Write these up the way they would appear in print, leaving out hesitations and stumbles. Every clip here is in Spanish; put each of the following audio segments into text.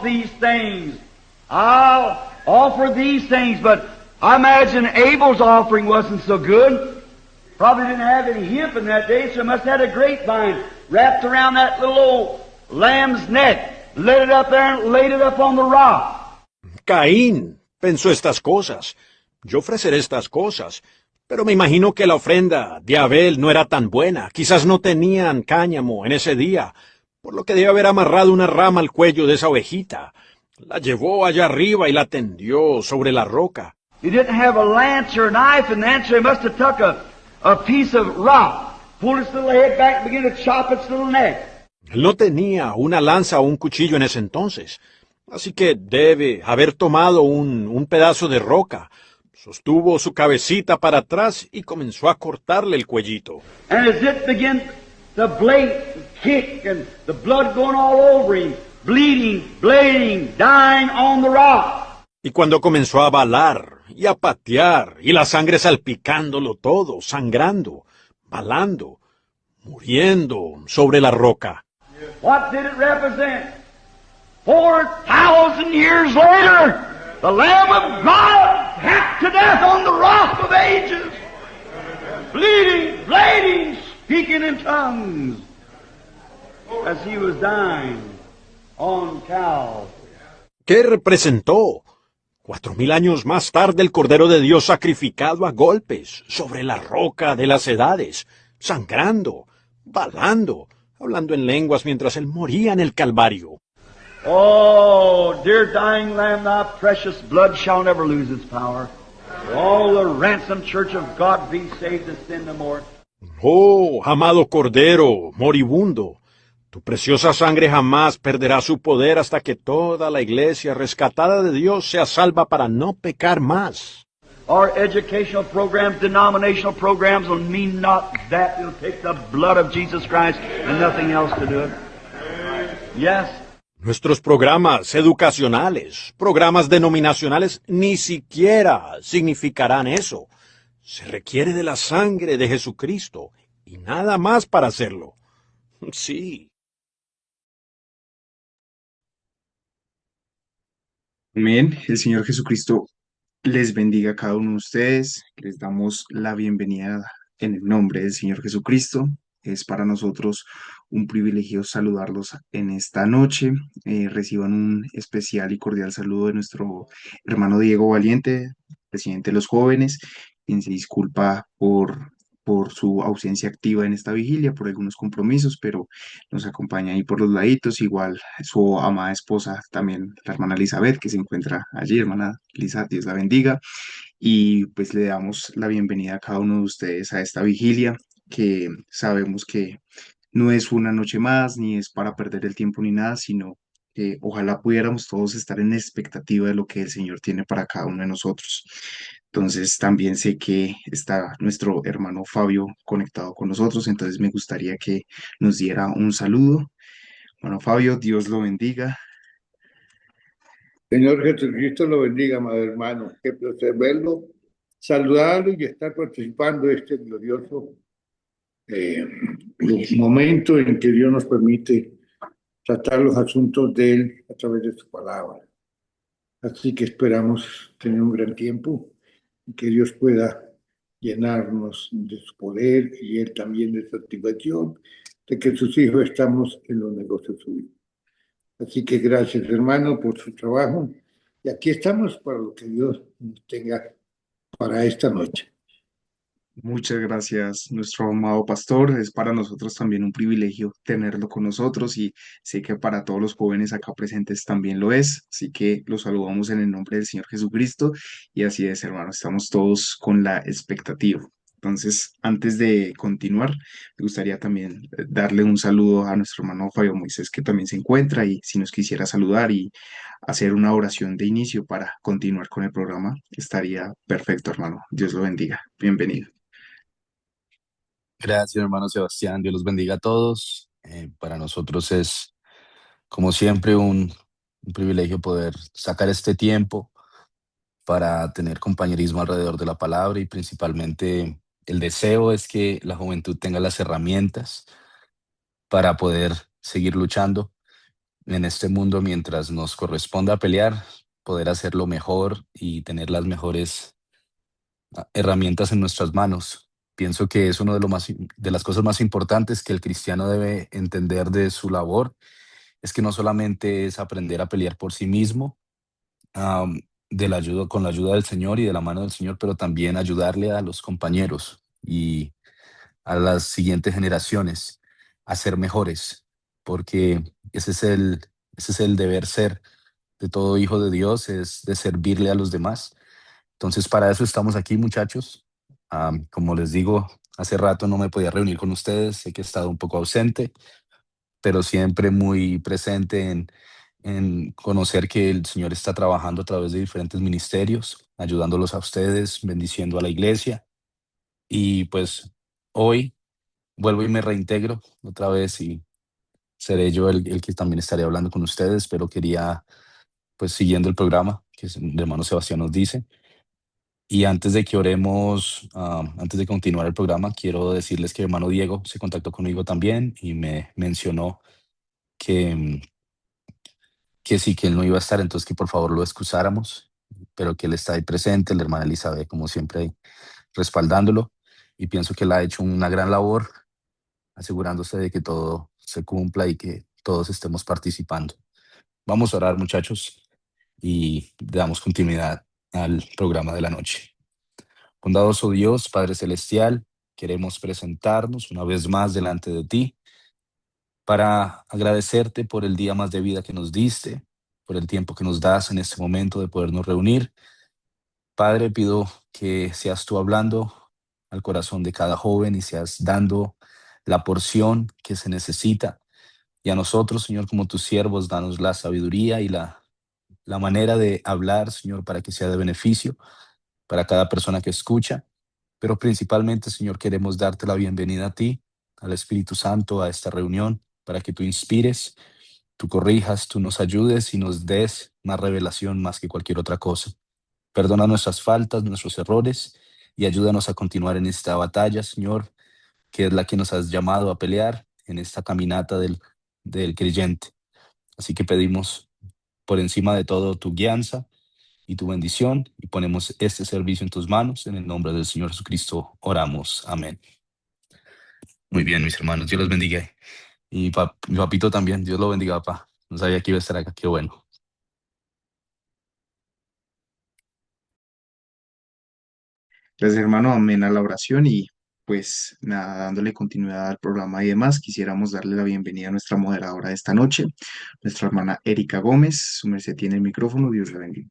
these things. I'll offer these things, but I imagine Abel's offering wasn't so good. Probably didn't have any hemp in that day, so it must have had a grapevine wrapped around that little old lamb's neck, let it up there and laid it up on the rock. Caín pensó estas cosas. Yo ofreceré estas cosas. Pero me imagino que la ofrenda de Abel no era tan buena. Quizás no tenían cáñamo en ese día, por lo que debe haber amarrado una rama al cuello de esa ovejita. La llevó allá arriba y la tendió sobre la roca. He didn't have a lance or a knife in the answer. He must have took a piece of rock, pulled its little head back and began to chop its little neck. Él no tenía una lanza o un cuchillo en ese entonces, así que debe haber tomado un pedazo de roca, sostuvo su cabecita para atrás y comenzó a cortarle el cuellito. And as it began to blink and kick and the blood going all over him, bleeding, bleeding, dying on the rock. Y cuando comenzó a balar y a patear y la sangre salpicándolo todo, sangrando, balando, muriendo sobre la roca. What did it represent? 4,000 years later, the Lamb of God hacked to death on the rock of ages, bleeding, bleeding, speaking in tongues, as he was dying on Calvary. ¿Qué representó? 4,000 años más tarde el Cordero de Dios sacrificado a golpes sobre la roca de las edades, sangrando, balando, hablando en lenguas mientras él moría en el Calvario. Oh, dear dying Lamb, thy precious blood shall never lose its power. All the ransomed church of God be saved to sin no more. Oh, amado Cordero, moribundo, tu preciosa sangre jamás perderá su poder hasta que toda la iglesia rescatada de Dios sea salva para no pecar más. Our educational programs, denominational programs will mean not that. It'll take the blood of Jesus Christ and nothing else to do it. Yes. Nuestros programas educacionales, programas denominacionales, ni siquiera significarán eso. Se requiere de la sangre de Jesucristo y nada más para hacerlo. Sí. Amén. El Señor Jesucristo les bendiga a cada uno de ustedes. Les damos la bienvenida en el nombre del Señor Jesucristo. Es para nosotros un privilegio saludarlos en esta noche. Reciban un especial y cordial saludo de nuestro hermano Diego Valiente, presidente de los jóvenes, quien se disculpa por su ausencia activa en esta vigilia, por algunos compromisos, pero nos acompaña ahí por los laditos. Igual su amada esposa, también la hermana Elizabeth, que se encuentra allí. Hermana Lisa, Dios la bendiga. Y pues le damos la bienvenida a cada uno de ustedes a esta vigilia, que sabemos que no es una noche más, ni es para perder el tiempo ni nada, sino que ojalá pudiéramos todos estar en expectativa de lo que el Señor tiene para cada uno de nosotros. Entonces también sé que está nuestro hermano Fabio conectado con nosotros, entonces me gustaría que nos diera un saludo. Bueno, Fabio, Dios lo bendiga. Señor Jesucristo lo bendiga, amado hermano. Qué placer verlo, saludarlo y estar participando de este glorioso momento en que Dios nos permite tratar los asuntos de Él a través de su palabra. Así que esperamos tener un gran tiempo y que Dios pueda llenarnos de su poder y Él también de satisfacción de que sus hijos estamos en los negocios suyos. Así que gracias, hermano, por su trabajo. Y aquí estamos para lo que Dios nos tenga para esta noche. Muchas gracias, nuestro amado pastor. Es para nosotros también un privilegio tenerlo con nosotros y sé que para todos los jóvenes acá presentes también lo es. Así que los saludamos en el nombre del Señor Jesucristo y así es, hermano. Estamos todos con la expectativa. Entonces, antes de continuar, me gustaría también darle un saludo a nuestro hermano Fabio Moisés, que también se encuentra, y si nos quisiera saludar y hacer una oración de inicio para continuar con el programa, estaría perfecto, hermano. Dios lo bendiga. Bienvenido. Gracias, hermano Sebastián. Dios los bendiga a todos. Para nosotros es, como siempre, un privilegio poder sacar este tiempo para tener compañerismo alrededor de la palabra, y principalmente el deseo es que la juventud tenga las herramientas para poder seguir luchando en este mundo, mientras nos corresponda pelear, poder hacerlo mejor y tener las mejores herramientas en nuestras manos. Pienso que es uno de las cosas más importantes que el cristiano debe entender de su labor, es que no solamente es aprender a pelear por sí mismo, con la ayuda del Señor y de la mano del Señor, pero también ayudarle a los compañeros y a las siguientes generaciones a ser mejores, porque ese es el deber ser de todo hijo de Dios, es de servirle a los demás. Entonces, para eso estamos aquí, muchachos. Como les digo, hace rato no me podía reunir con ustedes, sé que he estado un poco ausente, pero siempre muy presente en conocer que el Señor está trabajando a través de diferentes ministerios, ayudándolos a ustedes, bendiciendo a la iglesia. Y pues hoy vuelvo y me reintegro otra vez y seré yo el que también estaré hablando con ustedes, pero quería, pues siguiendo el programa que el hermano Sebastián nos dice. Y antes de que oremos, antes de continuar el programa, quiero decirles que el hermano Diego se contactó conmigo también y me mencionó que, que sí, que él no iba a estar, entonces que por favor lo excusáramos, pero que él está ahí presente, la hermana Elizabeth, como siempre, ahí respaldándolo. Y pienso que él ha hecho una gran labor, asegurándose de que todo se cumpla y que todos estemos participando. Vamos a orar, muchachos, y damos continuidad al programa de la noche. Bondadoso Dios, Padre Celestial, queremos presentarnos una vez más delante de ti para agradecerte por el día más de vida que nos diste, por el tiempo que nos das en este momento de podernos reunir. Padre, pido que seas tú hablando al corazón de cada joven y seas dando la porción que se necesita. Y a nosotros, Señor, como tus siervos, danos la sabiduría y la manera de hablar, Señor, para que sea de beneficio para cada persona que escucha. Pero principalmente, Señor, queremos darte la bienvenida a ti, al Espíritu Santo, a esta reunión, para que tú inspires, tú corrijas, tú nos ayudes y nos des más revelación más que cualquier otra cosa. Perdona nuestras faltas, nuestros errores y ayúdanos a continuar en esta batalla, Señor, que es la que nos has llamado a pelear en esta caminata del creyente. Así que pedimos por encima de todo tu guianza y tu bendición y ponemos este servicio en tus manos. En el nombre del Señor Jesucristo oramos. Amén. Muy bien, mis hermanos, Dios los bendiga. Y mi papito también, Dios lo bendiga, papá. No sabía que iba a estar acá, qué bueno. Gracias, hermano, amén a la oración y pues nada, dándole continuidad al programa y demás, quisiéramos darle la bienvenida a nuestra moderadora de esta noche, nuestra hermana Erika Gómez. Su merced tiene el micrófono, Dios la bendiga.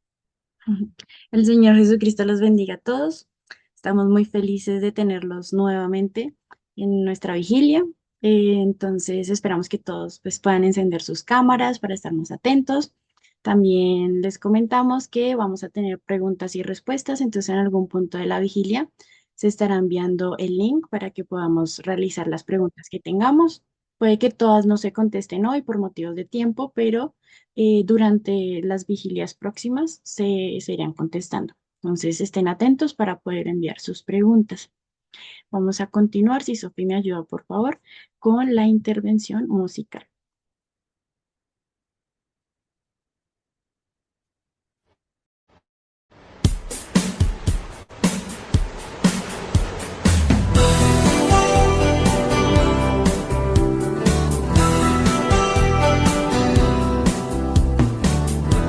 El Señor Jesucristo los bendiga a todos. Estamos muy felices de tenerlos nuevamente en nuestra vigilia. Entonces esperamos que todos pues, puedan encender sus cámaras para estar más atentos. También les comentamos que vamos a tener preguntas y respuestas. Entonces en algún punto de la vigilia se estará enviando el link para que podamos realizar las preguntas que tengamos. Puede que todas no se contesten hoy por motivos de tiempo, pero durante las vigilias próximas se irán contestando. Entonces estén atentos para poder enviar sus preguntas. Vamos a continuar, si Sofía me ayuda por favor, con la intervención musical.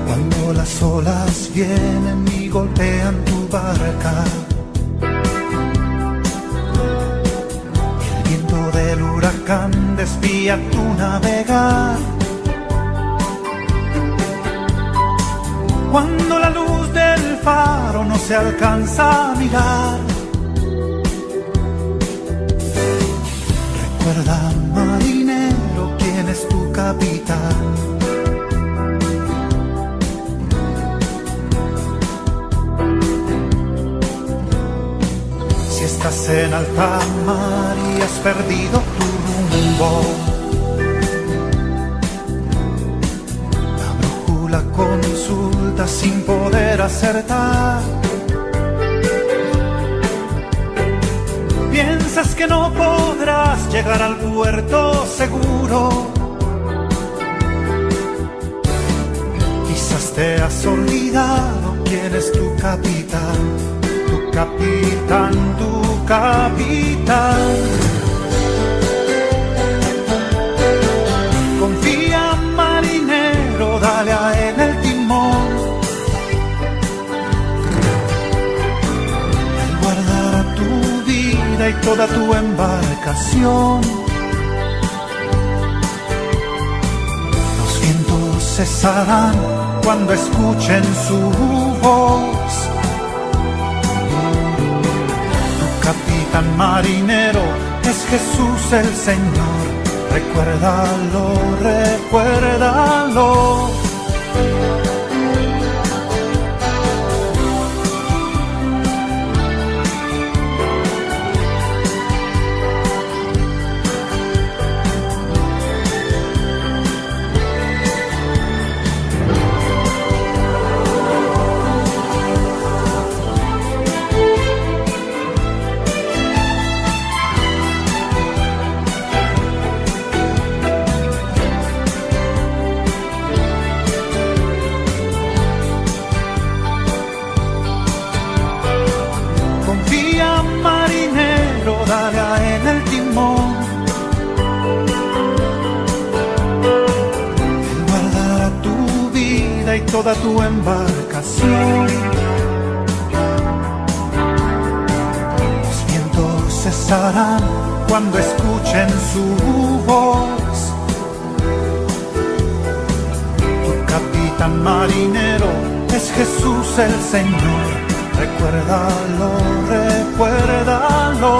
Cuando las olas vienen y golpean tu barca, el viento del huracán desvía tu navegar. Cuando la luz del faro no se alcanza a mirar, recuerda, marinero, quién es tu capitán. Si estás en alta mar y has perdido tu rumbo, la brújula consulta sin poder acertar. Piensas que no podrás llegar al puerto seguro, te has olvidado quién es tu capitán, tu capitán, tu capitán. Confía, marinero, dale a él el timón. Él guardará tu vida y toda tu embarcación. Los vientos cesarán cuando escuchen su voz. Tu capitán marinero es Jesús el Señor. Recuérdalo, recuérdalo. Dale a él el timón. Él guardará tu vida y toda tu embarcación. Los vientos cesarán cuando escuchen su voz. Tu capitán marinero es Jesús el Señor. Recuérdalo, recuérdalo.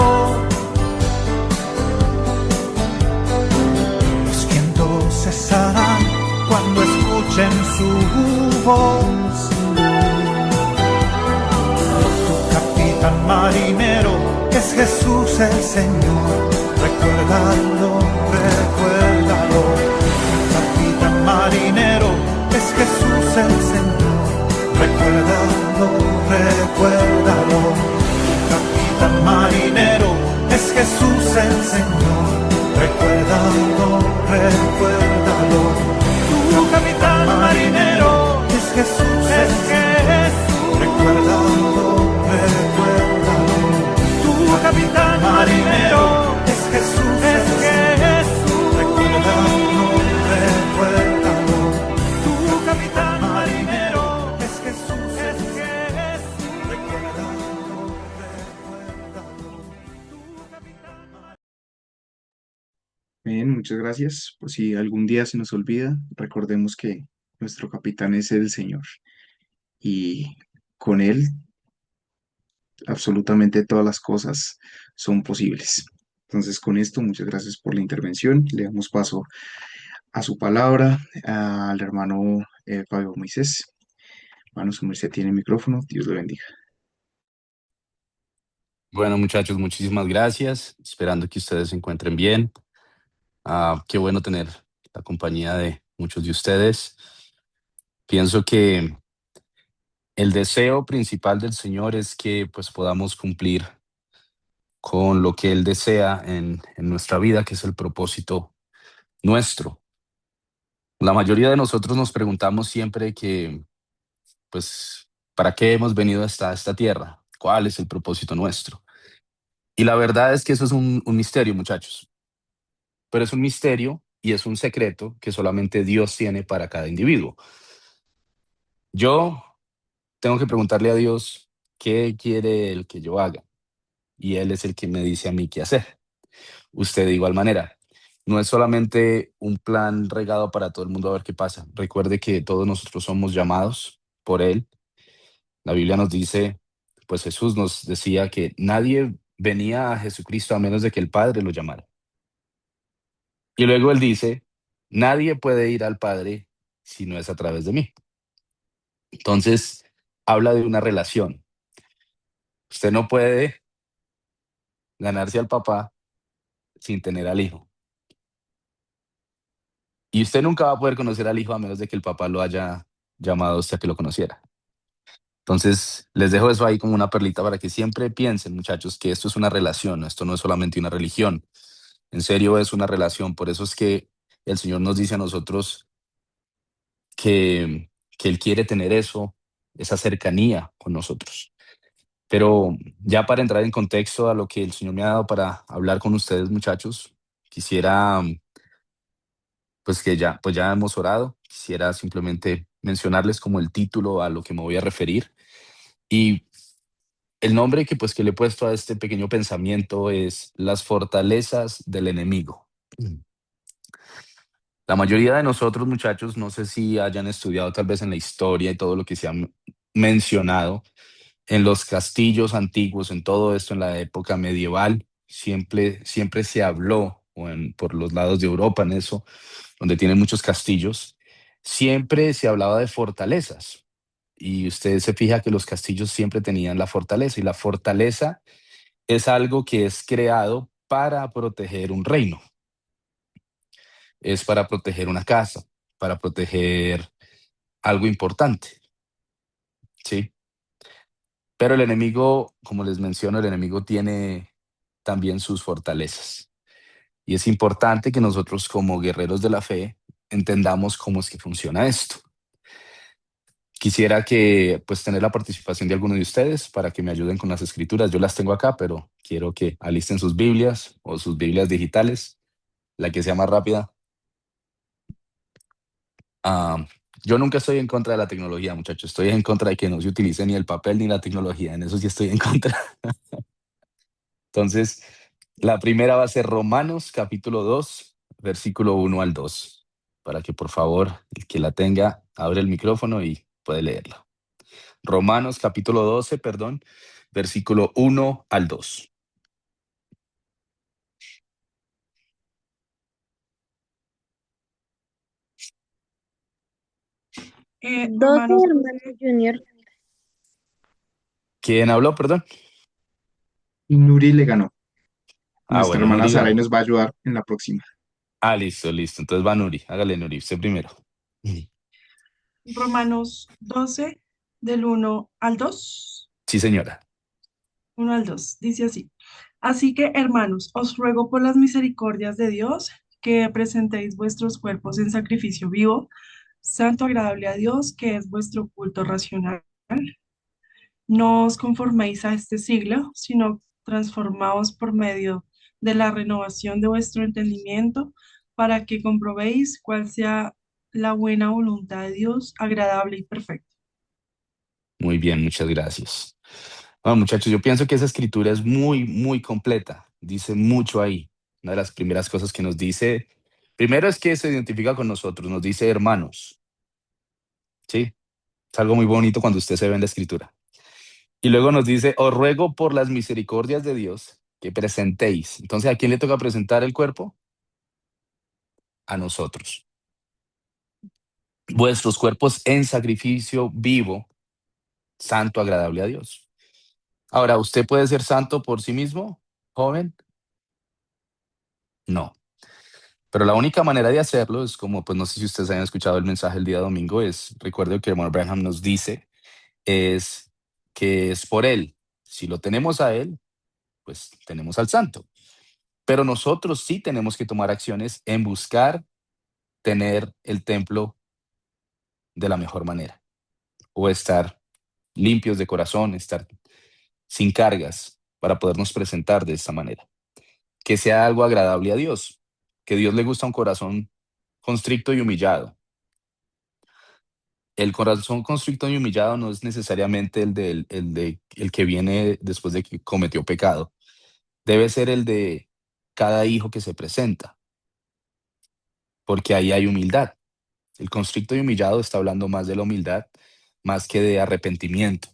Los vientos cesarán cuando escuchen su voz. Tu capitán marinero es Jesús el Señor. Recuérdalo, recuérdalo. Tu capitán marinero es Jesús el Señor. Recuérdalo, recuérdalo. Capitán marinero es Jesús el Señor. Recuérdalo, recuérdalo. Tu capitán marinero es Jesús, es Jesús. Recuérdalo, recuérdalo. Tu capitán marinero es Jesús, es Jesús. Recuérdalo, recuérdalo. Tu capitán marinero. Bien, muchas gracias. Por si algún día se nos olvida, recordemos que nuestro capitán es el Señor y con Él absolutamente todas las cosas son posibles. Entonces, con esto, muchas gracias por la intervención. Le damos paso a su palabra al hermano Fabio Moisés. Hermano, su merced tiene el micrófono. Dios le bendiga. Bueno, muchachos, muchísimas gracias. Esperando que ustedes se encuentren bien. Qué bueno tener la compañía de muchos de ustedes. Pienso que el deseo principal del Señor es que pues podamos cumplir con lo que Él desea en nuestra vida, que es el propósito nuestro. La mayoría de nosotros nos preguntamos siempre que, pues, ¿para qué hemos venido hasta esta tierra? ¿Cuál es el propósito nuestro? Y la verdad es que eso es un misterio, muchachos. Pero es un misterio y es un secreto que solamente Dios tiene para cada individuo. Yo tengo que preguntarle a Dios qué quiere Él que yo haga. Y Él es el que me dice a mí qué hacer. Usted de igual manera. No es solamente un plan regado para todo el mundo a ver qué pasa. Recuerde que todos nosotros somos llamados por Él. La Biblia nos dice, pues Jesús nos decía que nadie venía a Jesucristo a menos de que el Padre lo llamara. Y luego Él dice, nadie puede ir al Padre si no es a través de mí. Entonces, habla de una relación. Usted no puede ganarse al papá sin tener al hijo. Y usted nunca va a poder conocer al hijo a menos de que el papá lo haya llamado a usted a que lo conociera. Entonces, les dejo eso ahí como una perlita para que siempre piensen, muchachos, que esto es una relación, esto no es solamente una religión. En serio, es una relación. Por eso es que el Señor nos dice a nosotros que que Él quiere tener eso, esa cercanía con nosotros. Pero ya para entrar en contexto a lo que el Señor me ha dado para hablar con ustedes, muchachos, quisiera, pues que ya, pues ya hemos orado, quisiera simplemente mencionarles como el título a lo que me voy a referir. Y el nombre que pues que le he puesto a este pequeño pensamiento es Las fortalezas del enemigo. La mayoría de nosotros, muchachos, no sé si hayan estudiado tal vez en la historia y todo lo que se ha mencionado, en los castillos antiguos, en todo esto, en la época medieval, siempre se habló, por los lados de Europa, en eso, donde tienen muchos castillos, siempre se hablaba de fortalezas. Y usted se fija que los castillos siempre tenían la fortaleza, y la fortaleza es algo que es creado para proteger un reino, es para proteger una casa, para proteger algo importante, ¿sí? Pero el enemigo, como les menciono, el enemigo tiene también sus fortalezas. Y es importante que nosotros como guerreros de la fe entendamos cómo es que funciona esto. Quisiera que pues tener la participación de alguno de ustedes para que me ayuden con las escrituras. Yo las tengo acá, pero quiero que alisten sus Biblias o sus Biblias digitales, la que sea más rápida. Ah, yo nunca estoy en contra de la tecnología, muchachos. Estoy en contra de que no se utilice ni el papel ni la tecnología. En eso sí estoy en contra. Entonces, la primera va a ser Romanos capítulo 2, versículo 1 al 2, para que por favor el que la tenga abre el micrófono y puede leerla. Romanos capítulo 12, perdón, versículo 1 al 2. Doce Romanos hermanos 12. Junior. ¿Quién habló, perdón? Nuri le ganó. Nuestra Bueno, hermana Nuri Saray ganó. nos va a ayudar en la próxima. Listo, listo. Entonces va Nuri. Hágale, Nuri, usted primero. Romanos 12, del 1 al 2. Sí, señora. 1 al 2. Dice así. Así que, hermanos, os ruego por las misericordias de Dios que presentéis vuestros cuerpos en sacrificio vivo, santo, agradable a Dios, que es vuestro culto racional. No os conforméis a este siglo, sino transformaos por medio de la renovación de vuestro entendimiento, para que comprobéis cuál sea la buena voluntad de Dios, agradable y perfecta. Muy bien, muchas gracias. Bueno, muchachos, yo pienso que esa escritura es muy, muy completa. Dice mucho ahí. Una de las primeras cosas que nos dice, primero es que se identifica con nosotros, nos dice hermanos, ¿sí? Es algo muy bonito cuando usted se ve en la escritura. Y luego nos dice, os ruego por las misericordias de Dios que presentéis. Entonces, ¿a quién le toca presentar el cuerpo? A nosotros. Vuestros cuerpos en sacrificio vivo, santo, agradable a Dios. Ahora, ¿usted puede ser santo por sí mismo, joven? No. Pero la única manera de hacerlo es como, pues no sé si ustedes hayan escuchado el mensaje el día domingo, es, recuerdo que hermano Branham nos dice, es que es por Él. Si lo tenemos a Él, pues tenemos al santo. Pero nosotros sí tenemos que tomar acciones en buscar tener el templo de la mejor manera, o estar limpios de corazón, estar sin cargas para podernos presentar de esta manera. Que sea algo agradable a Dios, que Dios le gusta un corazón constricto y humillado. El corazón constricto y humillado no es necesariamente el que viene después de que cometió pecado. Debe ser el de cada hijo que se presenta, porque ahí hay humildad. El constricto y humillado está hablando más de la humildad, más que de arrepentimiento,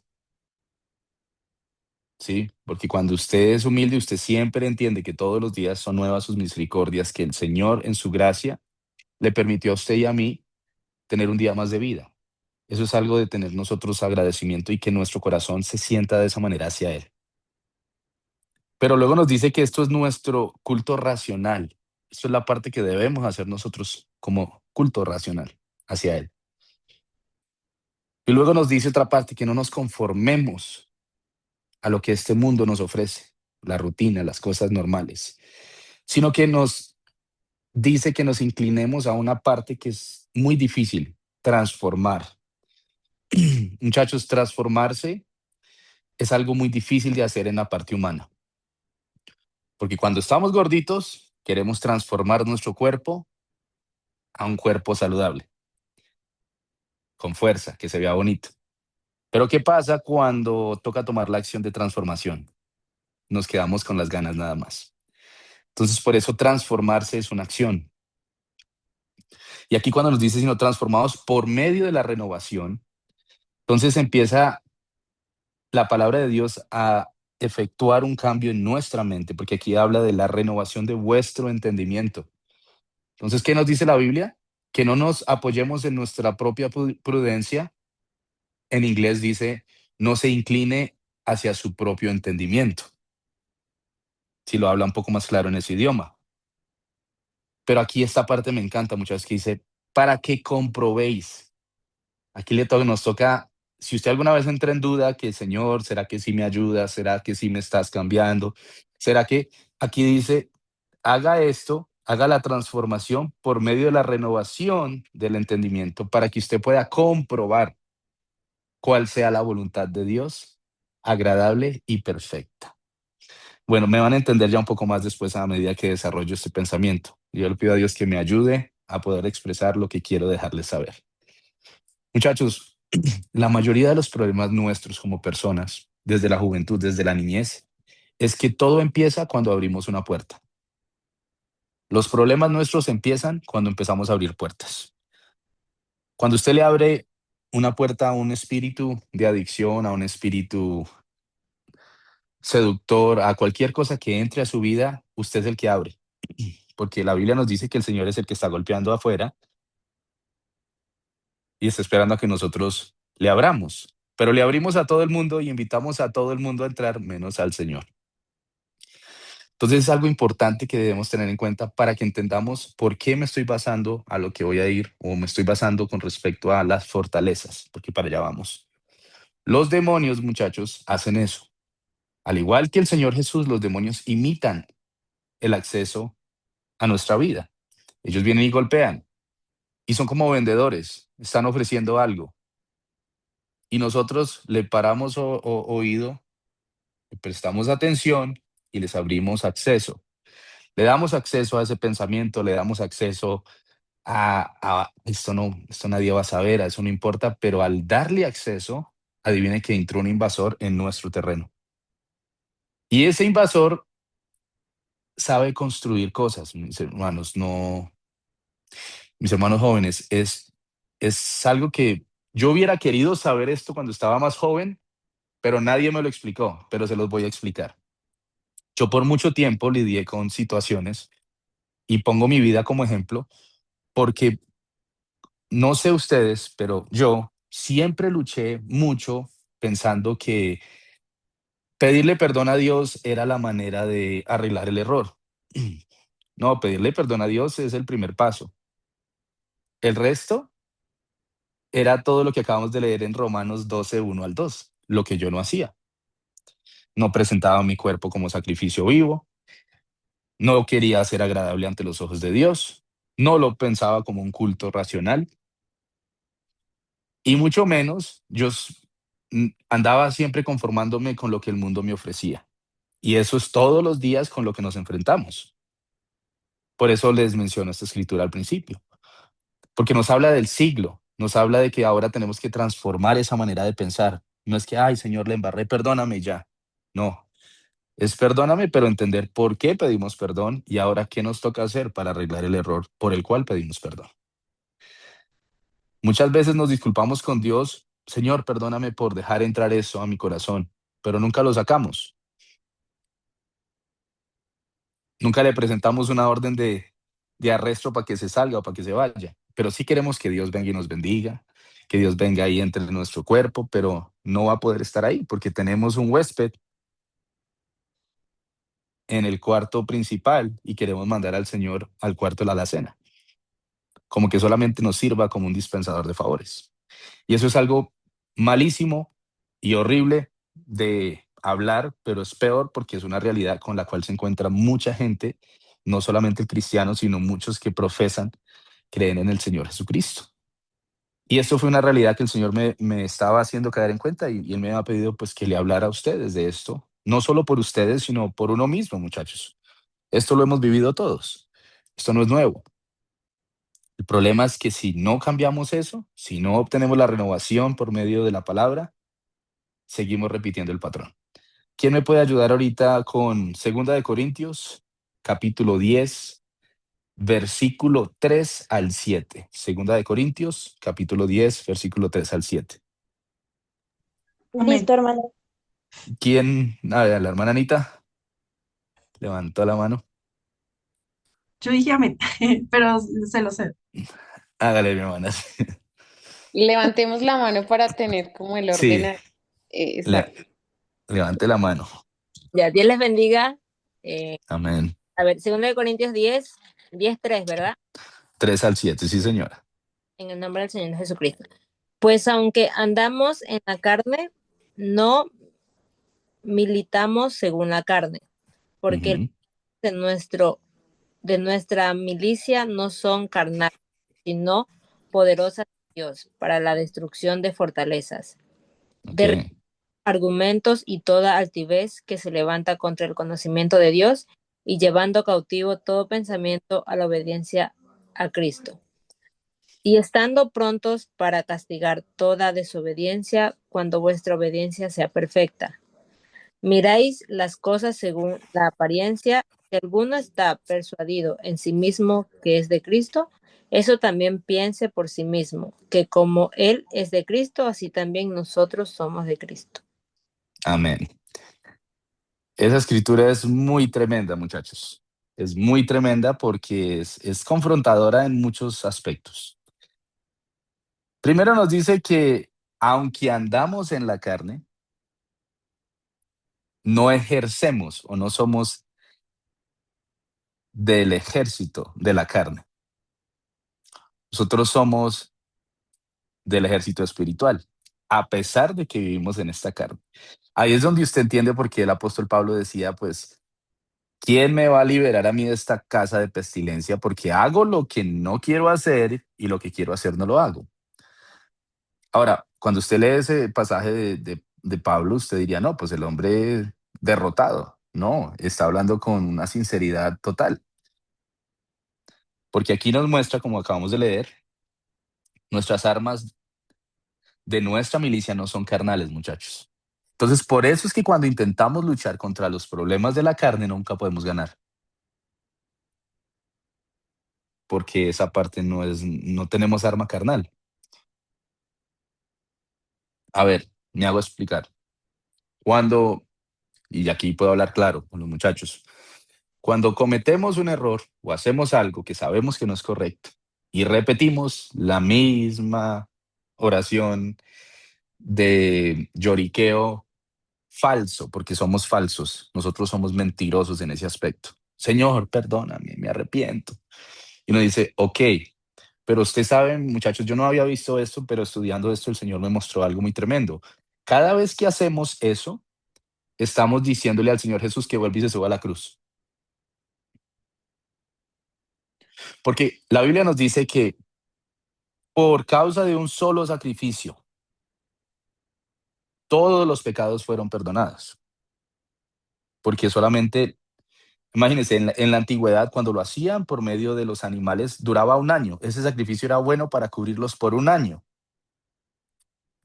¿sí? Porque cuando usted es humilde, usted siempre entiende que todos los días son nuevas sus misericordias, que el Señor en su gracia le permitió a usted y a mí tener un día más de vida. Eso es algo de tener nosotros agradecimiento y que nuestro corazón se sienta de esa manera hacia Él. Pero luego nos dice que esto es nuestro culto racional. Esto es la parte que debemos hacer nosotros como culto racional hacia Él. Y luego nos dice otra parte, que no nos conformemos a lo que este mundo nos ofrece, la rutina, las cosas normales, sino que nos dice que nos inclinemos a una parte que es muy difícil, transformar. Muchachos, transformarse es algo muy difícil de hacer en la parte humana, porque cuando estamos gorditos, queremos transformar nuestro cuerpo a un cuerpo saludable, con fuerza, que se vea bonito. Pero ¿qué pasa cuando toca tomar la acción de transformación? Nos quedamos con las ganas nada más. Entonces, por eso transformarse es una acción. Y aquí cuando nos dice, sino transformados por medio de la renovación, entonces empieza la palabra de Dios a efectuar un cambio en nuestra mente, porque aquí habla de la renovación de vuestro entendimiento. Entonces, ¿qué nos dice la Biblia? Que no nos apoyemos en nuestra propia prudencia. En inglés dice, no se incline hacia su propio entendimiento, si lo habla un poco más claro en ese idioma. Pero aquí esta parte me encanta muchas veces que dice, para que comprobéis. Aquí nos toca, si usted alguna vez entra en duda, que Señor, ¿será que sí me ayudas? ¿Será que sí me estás cambiando? ¿Será que aquí dice, haga esto, haga la transformación por medio de la renovación del entendimiento para que usted pueda comprobar cuál sea la voluntad de Dios, agradable y perfecta? Bueno, me van a entender ya un poco más después a medida que desarrollo este pensamiento. Yo le pido a Dios que me ayude a poder expresar lo que quiero dejarles saber. Muchachos, la mayoría de los problemas nuestros como personas, desde la juventud, desde la niñez, es que todo empieza cuando abrimos una puerta. Los problemas nuestros empiezan cuando empezamos a abrir puertas. Cuando usted le abre una puerta a un espíritu de adicción, a un espíritu seductor, a cualquier cosa que entre a su vida, usted es el que abre. Porque la Biblia nos dice que el Señor es el que está golpeando afuera y está esperando a que nosotros le abramos. Pero le abrimos a todo el mundo y invitamos a todo el mundo a entrar, menos al Señor. Entonces es algo importante que debemos tener en cuenta para que entendamos por qué me estoy basando a lo que voy a ir o me estoy basando con respecto a las fortalezas, porque para allá vamos. Los demonios, muchachos, hacen eso. Al igual que el Señor Jesús, los demonios imitan el acceso a nuestra vida. Ellos vienen y golpean y son como vendedores, están ofreciendo algo y nosotros le paramos oído, le prestamos atención y les abrimos acceso. Le damos acceso a ese pensamiento, le damos acceso a esto nadie va a saber, a eso no importa, pero al darle acceso, adivine que entró un invasor en nuestro terreno. Y ese invasor sabe construir cosas, mis hermanos, no, mis hermanos jóvenes, es algo que yo hubiera querido saber esto cuando estaba más joven, pero nadie me lo explicó, pero se los voy a explicar. Yo por mucho tiempo lidié con situaciones y pongo mi vida como ejemplo porque no sé ustedes, pero yo siempre luché mucho pensando que pedirle perdón a Dios era la manera de arreglar el error. No, pedirle perdón a Dios es el primer paso. El resto era todo lo que acabamos de leer en Romanos 12, 1 al 2, lo que yo no hacía. No presentaba mi cuerpo como sacrificio vivo, no quería ser agradable ante los ojos de Dios, no lo pensaba como un culto racional y mucho menos andaba siempre conformándome con lo que el mundo me ofrecía. Y eso es todos los días con lo que nos enfrentamos. Por eso les menciono esta escritura al principio, porque nos habla del siglo, nos habla de que ahora tenemos que transformar esa manera de pensar. No es que, ay, Señor, le embarré, perdóname ya. No, es perdóname, pero entender por qué pedimos perdón y ahora qué nos toca hacer para arreglar el error por el cual pedimos perdón. Muchas veces nos disculpamos con Dios, Señor, perdóname por dejar entrar eso a mi corazón, pero nunca lo sacamos. Nunca le presentamos una orden de arresto para que se salga o para que se vaya. Pero sí queremos que Dios venga y nos bendiga, que Dios venga ahí entre nuestro cuerpo, pero no va a poder estar ahí porque tenemos un huésped en el cuarto principal y queremos mandar al Señor al cuarto de la alacena, como que solamente nos sirva como un dispensador de favores. Y eso es algo malísimo y horrible de hablar, pero es peor porque es una realidad con la cual se encuentra mucha gente, no solamente el cristiano, sino muchos que profesan, creen en el Señor Jesucristo. Y esto fue una realidad que el Señor me estaba haciendo caer en cuenta y Él me ha pedido pues que le hablara a ustedes de esto, no solo por ustedes, sino por uno mismo, muchachos. Esto lo hemos vivido todos. Esto no es nuevo. El problema es que si no cambiamos eso, si no obtenemos la renovación por medio de la palabra, seguimos repitiendo el patrón. ¿Quién me puede ayudar ahorita con Segunda de Corintios, capítulo 10, versículo 3 al 7? Segunda de Corintios, capítulo 10, versículo 3 al 7. Amén. Listo, hermano. ¿Quién? A ver, la hermana Anita levantó la mano. Yo dije amén, pero se lo sé. Hágale, mi hermana. Levantemos la mano para tener como el orden. Sí, Exacto. levante la mano. Ya, Dios les bendiga. Amén. A ver, 2 Corintios 10:3, ¿verdad? 3 al 7, sí, señora. En el nombre del Señor Jesucristo. Pues aunque andamos en la carne, no militamos según la carne, porque Ujú. de nuestra milicia no son carnales, sino poderosas en Dios para la destrucción de fortalezas, de Ok. argumentos y toda altivez que se levanta contra el conocimiento de Dios y llevando cautivo todo pensamiento a la obediencia a Cristo. Y estando prontos para castigar toda desobediencia cuando vuestra obediencia sea perfecta. Miráis las cosas según la apariencia. Si alguno está persuadido en sí mismo que es de Cristo, eso también piense por sí mismo, que como Él es de Cristo, así también nosotros somos de Cristo. Amén. Esa escritura es muy tremenda, muchachos. Es muy tremenda porque es confrontadora en muchos aspectos. Primero nos dice que aunque andamos en la carne, no ejercemos o no somos del ejército de la carne. Nosotros somos del ejército espiritual, a pesar de que vivimos en esta carne. Ahí es donde usted entiende por qué el apóstol Pablo decía, pues, ¿quién me va a liberar a mí de esta casa de pestilencia? Porque hago lo que no quiero hacer y lo que quiero hacer no lo hago. Ahora, cuando usted lee ese pasaje de Pablo, usted diría, no, pues el hombre derrotado. No, está hablando con una sinceridad total. Porque aquí nos muestra, como acabamos de leer, nuestras armas de nuestra milicia no son carnales, muchachos. Entonces, por eso es que cuando intentamos luchar contra los problemas de la carne, nunca podemos ganar. Porque esa parte no tenemos arma carnal. A ver, me hago explicar. Cuando, y aquí puedo hablar claro con los muchachos, cuando cometemos un error o hacemos algo que sabemos que no es correcto y repetimos la misma oración de lloriqueo falso, porque somos falsos, nosotros somos mentirosos en ese aspecto. Señor, perdóname, me arrepiento. Y uno dice, ok, pero usted sabe, muchachos, yo no había visto esto, pero estudiando esto el Señor me mostró algo muy tremendo. Cada vez que hacemos eso, estamos diciéndole al Señor Jesús que vuelva y se suba a la cruz. Porque la Biblia nos dice que por causa de un solo sacrificio, todos los pecados fueron perdonados. Porque solamente, imagínense, en la antigüedad, cuando lo hacían por medio de los animales, duraba un año. Ese sacrificio era bueno para cubrirlos por un año.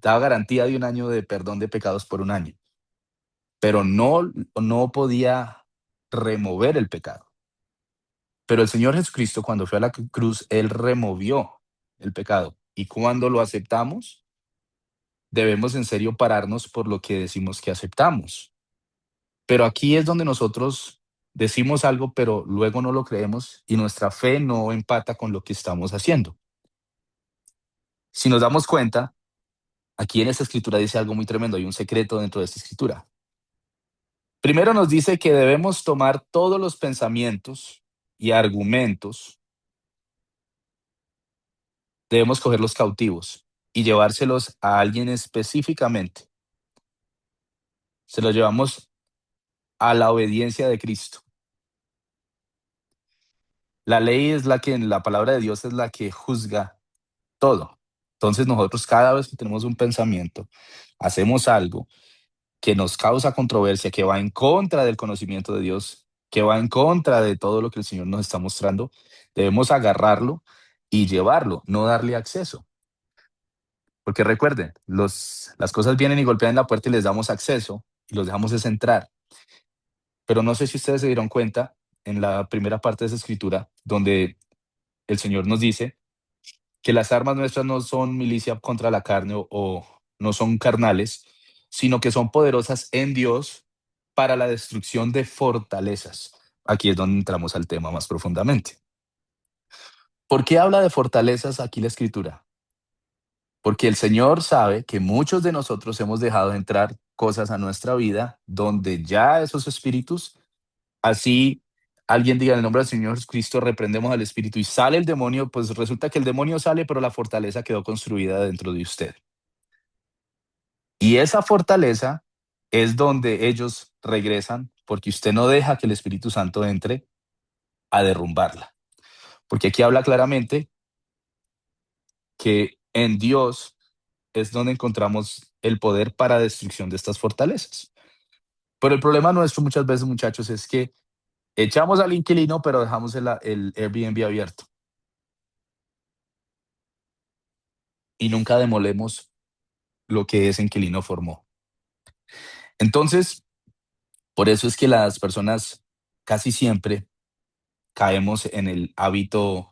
Daba garantía de un año de perdón de pecados por un año. Pero no podía remover el pecado. Pero el Señor Jesucristo, cuando fue a la cruz, Él removió el pecado. Y cuando lo aceptamos, debemos en serio pararnos por lo que decimos que aceptamos. Pero aquí es donde nosotros decimos algo, pero luego no lo creemos y nuestra fe no empata con lo que estamos haciendo. Si nos damos cuenta, aquí en esta escritura dice algo muy tremendo, hay un secreto dentro de esta escritura. Primero nos dice que debemos tomar todos los pensamientos y argumentos, debemos cogerlos cautivos y llevárselos a alguien específicamente. Se los llevamos a la obediencia de Cristo. La ley es la palabra de Dios es la que juzga todo. Entonces nosotros cada vez que tenemos un pensamiento, hacemos algo que nos causa controversia, que va en contra del conocimiento de Dios, que va en contra de todo lo que el Señor nos está mostrando, debemos agarrarlo y llevarlo, no darle acceso. Porque recuerden, las cosas vienen y golpean la puerta y les damos acceso y los dejamos es entrar. Pero no sé si ustedes se dieron cuenta en la primera parte de esa escritura, donde el Señor nos dice que las armas nuestras no son milicia contra la carne o no son carnales, sino que son poderosas en Dios para la destrucción de fortalezas. Aquí es donde entramos al tema más profundamente. ¿Por qué habla de fortalezas aquí la escritura? Porque el Señor sabe que muchos de nosotros hemos dejado entrar cosas a nuestra vida donde ya esos espíritus, así alguien diga en el nombre del Señor Jesucristo, reprendemos al espíritu y sale el demonio, pues resulta que el demonio sale, pero la fortaleza quedó construida dentro de usted. Y esa fortaleza es donde ellos regresan porque usted no deja que el Espíritu Santo entre a derrumbarla. Porque aquí habla claramente que en Dios es donde encontramos el poder para destrucción de estas fortalezas. Pero el problema nuestro muchas veces, muchachos, es que echamos al inquilino, pero dejamos el Airbnb abierto. Y nunca demolemos lo que ese inquilino formó. Entonces, por eso es que las personas casi siempre caemos en el hábito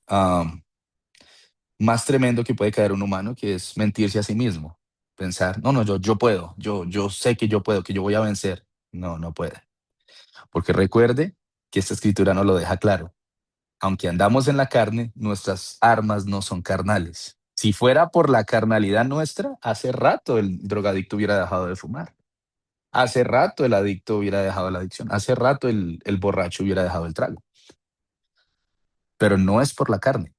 am, más tremendo que puede caer un humano, que es mentirse a sí mismo. Pensar, no, yo puedo, yo sé que yo puedo, que yo voy a vencer. No, no puede. Porque recuerde que esta escritura nos lo deja claro. Aunque andamos en la carne, nuestras armas no son carnales. Si fuera por la carnalidad nuestra, hace rato el drogadicto hubiera dejado de fumar. Hace rato el adicto hubiera dejado la adicción. Hace rato el borracho hubiera dejado el trago. Pero no es por la carne.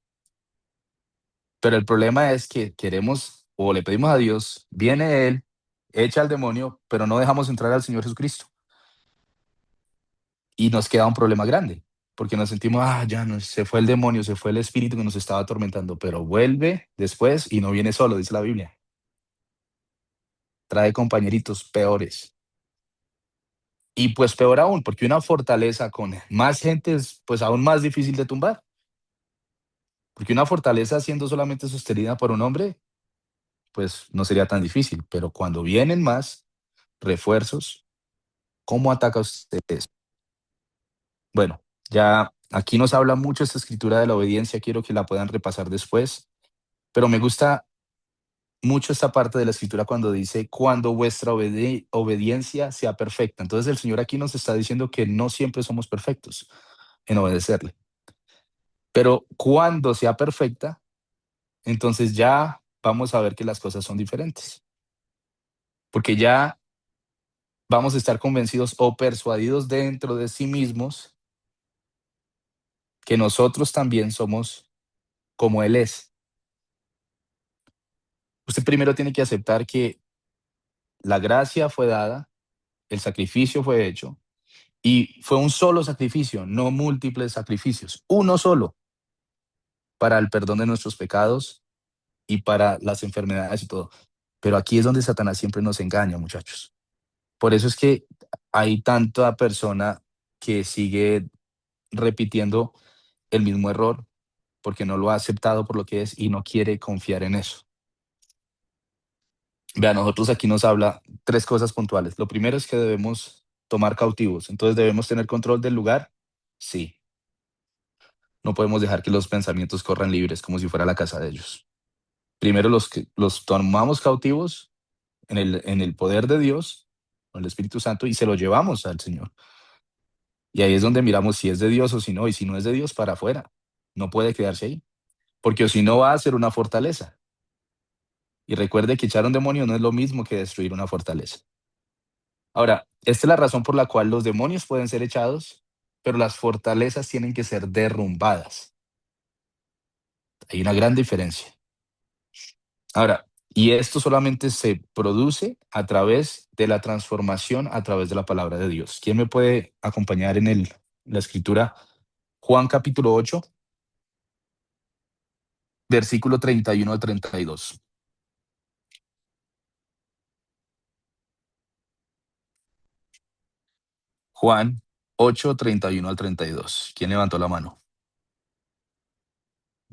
Pero el problema es que queremos o le pedimos a Dios, viene Él, echa al demonio, pero no dejamos entrar al Señor Jesucristo. Y nos queda un problema grande, porque nos sentimos, ya no, se fue el demonio, se fue el espíritu que nos estaba atormentando, pero vuelve después y no viene solo, dice la Biblia. Trae compañeritos peores. Y pues peor aún, porque una fortaleza con más gente es pues aún más difícil de tumbar. Porque una fortaleza siendo solamente sostenida por un hombre, pues no sería tan difícil, pero cuando vienen más refuerzos, ¿cómo ataca usted eso? Bueno, ya aquí nos habla mucho esta escritura de la obediencia, quiero que la puedan repasar después, pero me gusta mucho esta parte de la escritura cuando dice, cuando vuestra obediencia sea perfecta. Entonces el Señor aquí nos está diciendo que no siempre somos perfectos en obedecerle, pero cuando sea perfecta, entonces ya vamos a ver que las cosas son diferentes, porque ya vamos a estar convencidos o persuadidos dentro de sí mismos que nosotros también somos como Él es. Usted primero tiene que aceptar que la gracia fue dada, el sacrificio fue hecho, y fue un solo sacrificio, no múltiples sacrificios, uno solo para el perdón de nuestros pecados y para las enfermedades y todo. Pero aquí es donde Satanás siempre nos engaña, muchachos. Por eso es que hay tanta persona que sigue repitiendo el mismo error porque no lo ha aceptado por lo que es y no quiere confiar en eso. Vea, nosotros aquí nos habla tres cosas puntuales. Lo primero es que debemos tomar cautivos. Entonces, ¿debemos tener control del lugar? Sí. No podemos dejar que los pensamientos corran libres como si fuera la casa de ellos. Primero los tomamos cautivos en el poder de Dios, con el Espíritu Santo, y se lo llevamos al Señor. Y ahí es donde miramos si es de Dios o si no, y si no es de Dios, para afuera. No puede quedarse ahí, porque o si no va a ser una fortaleza. Y recuerde que echar un demonio no es lo mismo que destruir una fortaleza. Ahora, esta es la razón por la cual los demonios pueden ser echados, pero las fortalezas tienen que ser derrumbadas. Hay una gran diferencia. Ahora, y esto solamente se produce a través de la transformación, a través de la palabra de Dios. ¿Quién me puede acompañar en la escritura? Juan capítulo 8, versículo 31 al 32. Juan 8, 31 al 32. ¿Quién levantó la mano?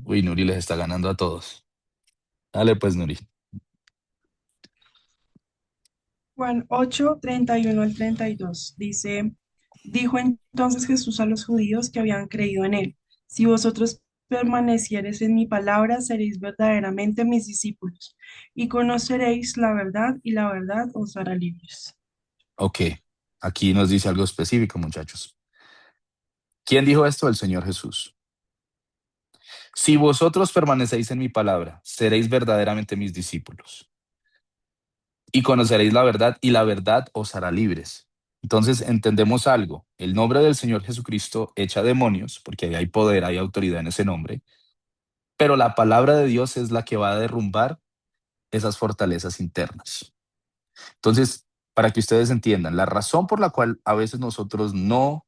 Uy, Nuri les está ganando a todos. Dale pues, Nuri. Juan 8, 31 al 32 dice, dijo entonces Jesús a los judíos que habían creído en él, si vosotros permaneciereis en mi palabra, seréis verdaderamente mis discípulos, y conoceréis la verdad, y la verdad os hará libres. Ok, aquí nos dice algo específico, muchachos. ¿Quién dijo esto? El Señor Jesús. Si vosotros permanecéis en mi palabra, seréis verdaderamente mis discípulos. Y conoceréis la verdad, y la verdad os hará libres. Entonces entendemos algo. El nombre del Señor Jesucristo echa demonios, porque ahí hay poder, hay autoridad en ese nombre. Pero la palabra de Dios es la que va a derrumbar esas fortalezas internas. Entonces, para que ustedes entiendan, la razón por la cual a veces nosotros no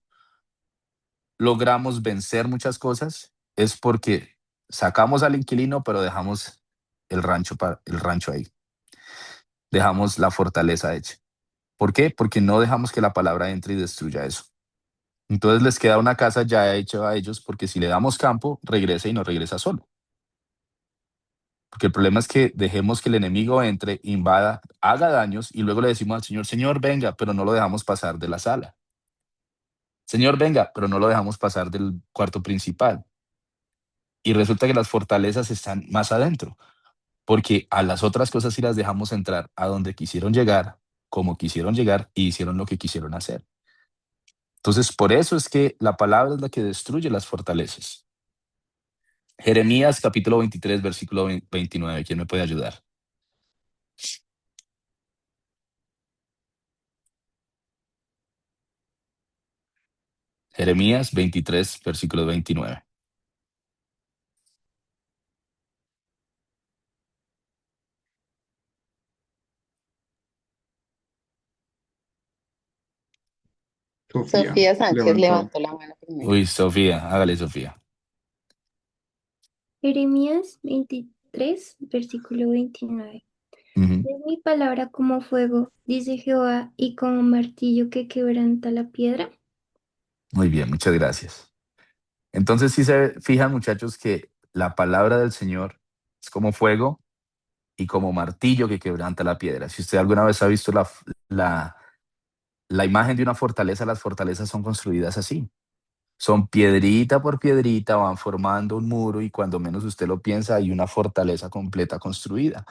logramos vencer muchas cosas es porque sacamos al inquilino, pero dejamos el rancho ahí. Dejamos la fortaleza hecha. ¿Por qué? Porque no dejamos que la palabra entre y destruya eso. Entonces les queda una casa ya hecha a ellos, porque si le damos campo, regresa y no regresa solo. Porque el problema es que dejemos que el enemigo entre, invada, haga daños y luego le decimos al Señor, Señor, venga, pero no lo dejamos pasar de la sala. Señor, venga, pero no lo dejamos pasar del cuarto principal. Y resulta que las fortalezas están más adentro, porque a las otras cosas sí las dejamos entrar a donde quisieron llegar, como quisieron llegar y hicieron lo que quisieron hacer. Entonces, por eso es que la palabra es la que destruye las fortalezas. Jeremías capítulo 23, versículo 29. ¿Quién me puede ayudar? Jeremías 23, versículo 29. Sofía, Sofía Sánchez levantó. levantó la mano primero. Uy, Sofía, hágale, Sofía. Jeremías 23, versículo 29. Ujú. Es mi palabra como fuego, dice Jehová, y como martillo que quebranta la piedra. Muy bien, muchas gracias. Entonces, sí se fijan, muchachos, que la palabra del Señor es como fuego y como martillo que quebranta la piedra. Si usted alguna vez ha visto la, la imagen de una fortaleza, las fortalezas son construidas así. Son piedrita por piedrita, van formando un muro y cuando menos usted lo piensa, hay una fortaleza completa construida.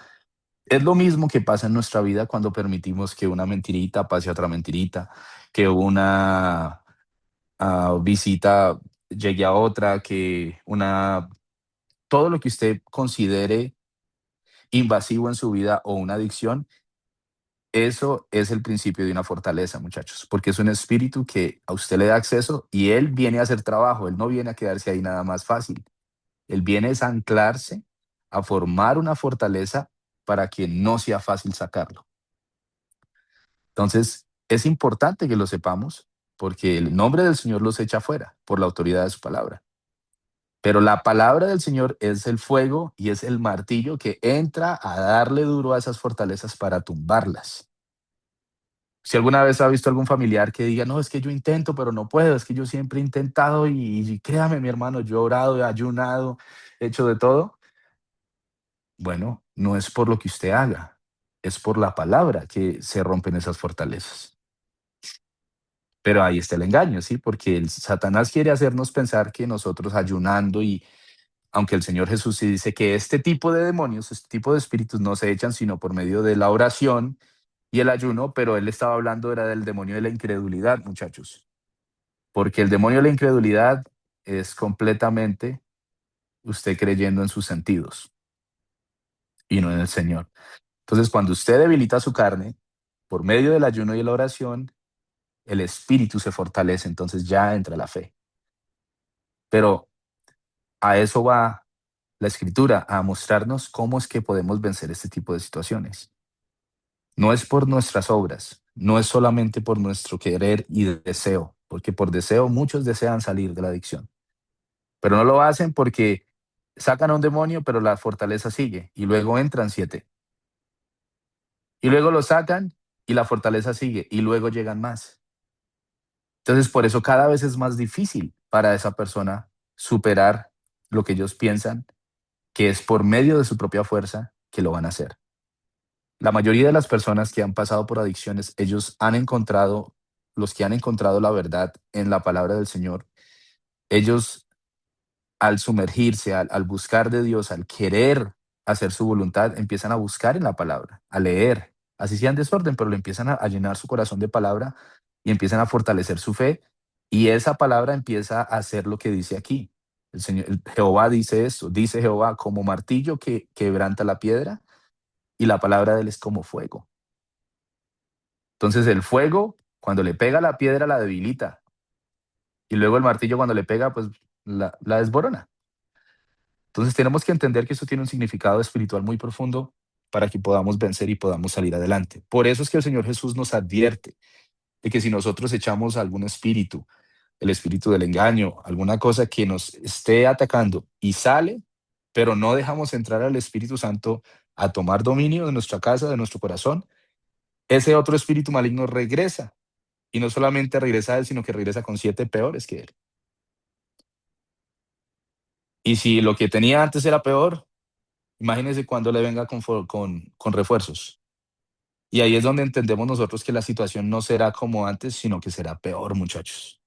Es lo mismo que pasa en nuestra vida cuando permitimos que una mentirita pase a otra mentirita, que una visita llegue a otra, todo lo que usted considere invasivo en su vida o una adicción, eso es el principio de una fortaleza, muchachos, porque es un espíritu que a usted le da acceso y él viene a hacer trabajo, él no viene a quedarse ahí nada más fácil, él viene a anclarse, a formar una fortaleza para que no sea fácil sacarlo. Entonces, es importante que lo sepamos porque el nombre del Señor los echa fuera por la autoridad de su palabra. Pero la palabra del Señor es el fuego y es el martillo que entra a darle duro a esas fortalezas para tumbarlas. Si alguna vez ha visto algún familiar que diga, no, es que yo intento, pero no puedo, es que yo siempre he intentado y créame, mi hermano, yo he orado, he ayunado, he hecho de todo. Bueno, no es por lo que usted haga, es por la palabra que se rompen esas fortalezas. Pero ahí está el engaño, ¿sí? Porque el Satanás quiere hacernos pensar que nosotros ayunando y aunque el Señor Jesús sí dice que este tipo de demonios, este tipo de espíritus no se echan sino por medio de la oración y el ayuno, pero él estaba hablando era del demonio de la incredulidad, muchachos. Porque el demonio de la incredulidad es completamente usted creyendo en sus sentidos y no en el Señor. Entonces, cuando usted debilita su carne por medio del ayuno y la oración, el espíritu se fortalece, entonces ya entra la fe. Pero a eso va la escritura, a mostrarnos cómo es que podemos vencer este tipo de situaciones. No es por nuestras obras, no es solamente por nuestro querer y deseo, porque por deseo muchos desean salir de la adicción, pero no lo hacen porque sacan a un demonio, pero la fortaleza sigue, y luego entran 7. Y luego lo sacan y la fortaleza sigue, y luego llegan más. Entonces, por eso cada vez es más difícil para esa persona superar lo que ellos piensan que es por medio de su propia fuerza que lo van a hacer. La mayoría de las personas que han pasado por adicciones, ellos han encontrado, los que han encontrado la verdad en la palabra del Señor, ellos al sumergirse, al buscar de Dios, al querer hacer su voluntad, empiezan a buscar en la palabra, a leer, así sea en desorden, pero le empiezan a llenar su corazón de palabra y empiezan a fortalecer su fe, y esa palabra empieza a hacer lo que dice aquí. Jehová dice esto, dice Jehová, como martillo que quebranta la piedra, y la palabra de él es como fuego. Entonces el fuego, cuando le pega a la piedra, la debilita, y luego el martillo cuando le pega, pues la desborona. Entonces tenemos que entender que eso tiene un significado espiritual muy profundo para que podamos vencer y podamos salir adelante. Por eso es que el Señor Jesús nos advierte de que si nosotros echamos algún espíritu, el espíritu del engaño, alguna cosa que nos esté atacando y sale, pero no dejamos entrar al Espíritu Santo a tomar dominio de nuestra casa, de nuestro corazón, ese otro espíritu maligno regresa. Y no solamente regresa a él, sino que regresa con 7 peores que él. Y si lo que tenía antes era peor, imagínense cuando le venga con refuerzos. Y ahí es donde entendemos nosotros que la situación no será como antes, sino que será peor, muchachos.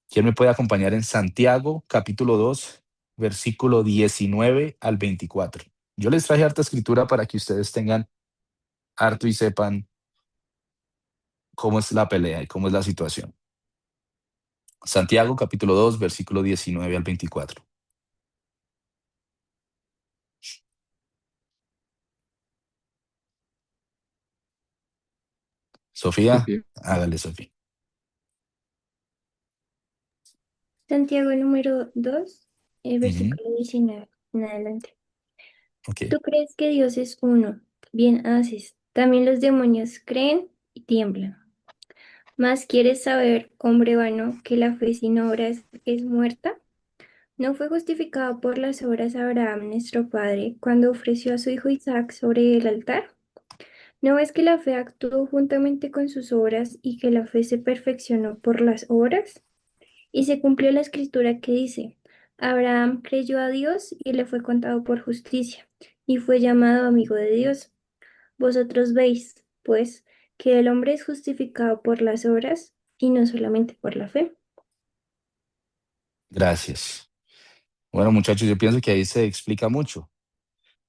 ¿Quién me puede acompañar en Santiago, capítulo 2, versículo 19 al 24? Yo les traje harta escritura para que ustedes tengan harto y sepan cómo es la pelea y cómo es la situación. Santiago, capítulo 2, versículo 19 al 24. Sofía, Sofía. hágale, Sofía. Santiago número 2, Ujú, versículo 19 en adelante. ok. Tú crees que Dios es uno, bien haces. También los demonios creen y tiemblan. Mas quieres saber, hombre vano, que la fe sin obras es muerta. ¿No fue justificado por las obras Abraham, nuestro padre, cuando ofreció a su hijo Isaac sobre el altar? ¿No ves que la fe actuó juntamente con sus obras y que la fe se perfeccionó por las obras? Y se cumplió la escritura que dice, Abraham creyó a Dios y le fue contado por justicia, y fue llamado amigo de Dios. Vosotros veis, pues, que el hombre es justificado por las obras y no solamente por la fe. Gracias. Bueno, muchachos, yo pienso que ahí se explica mucho,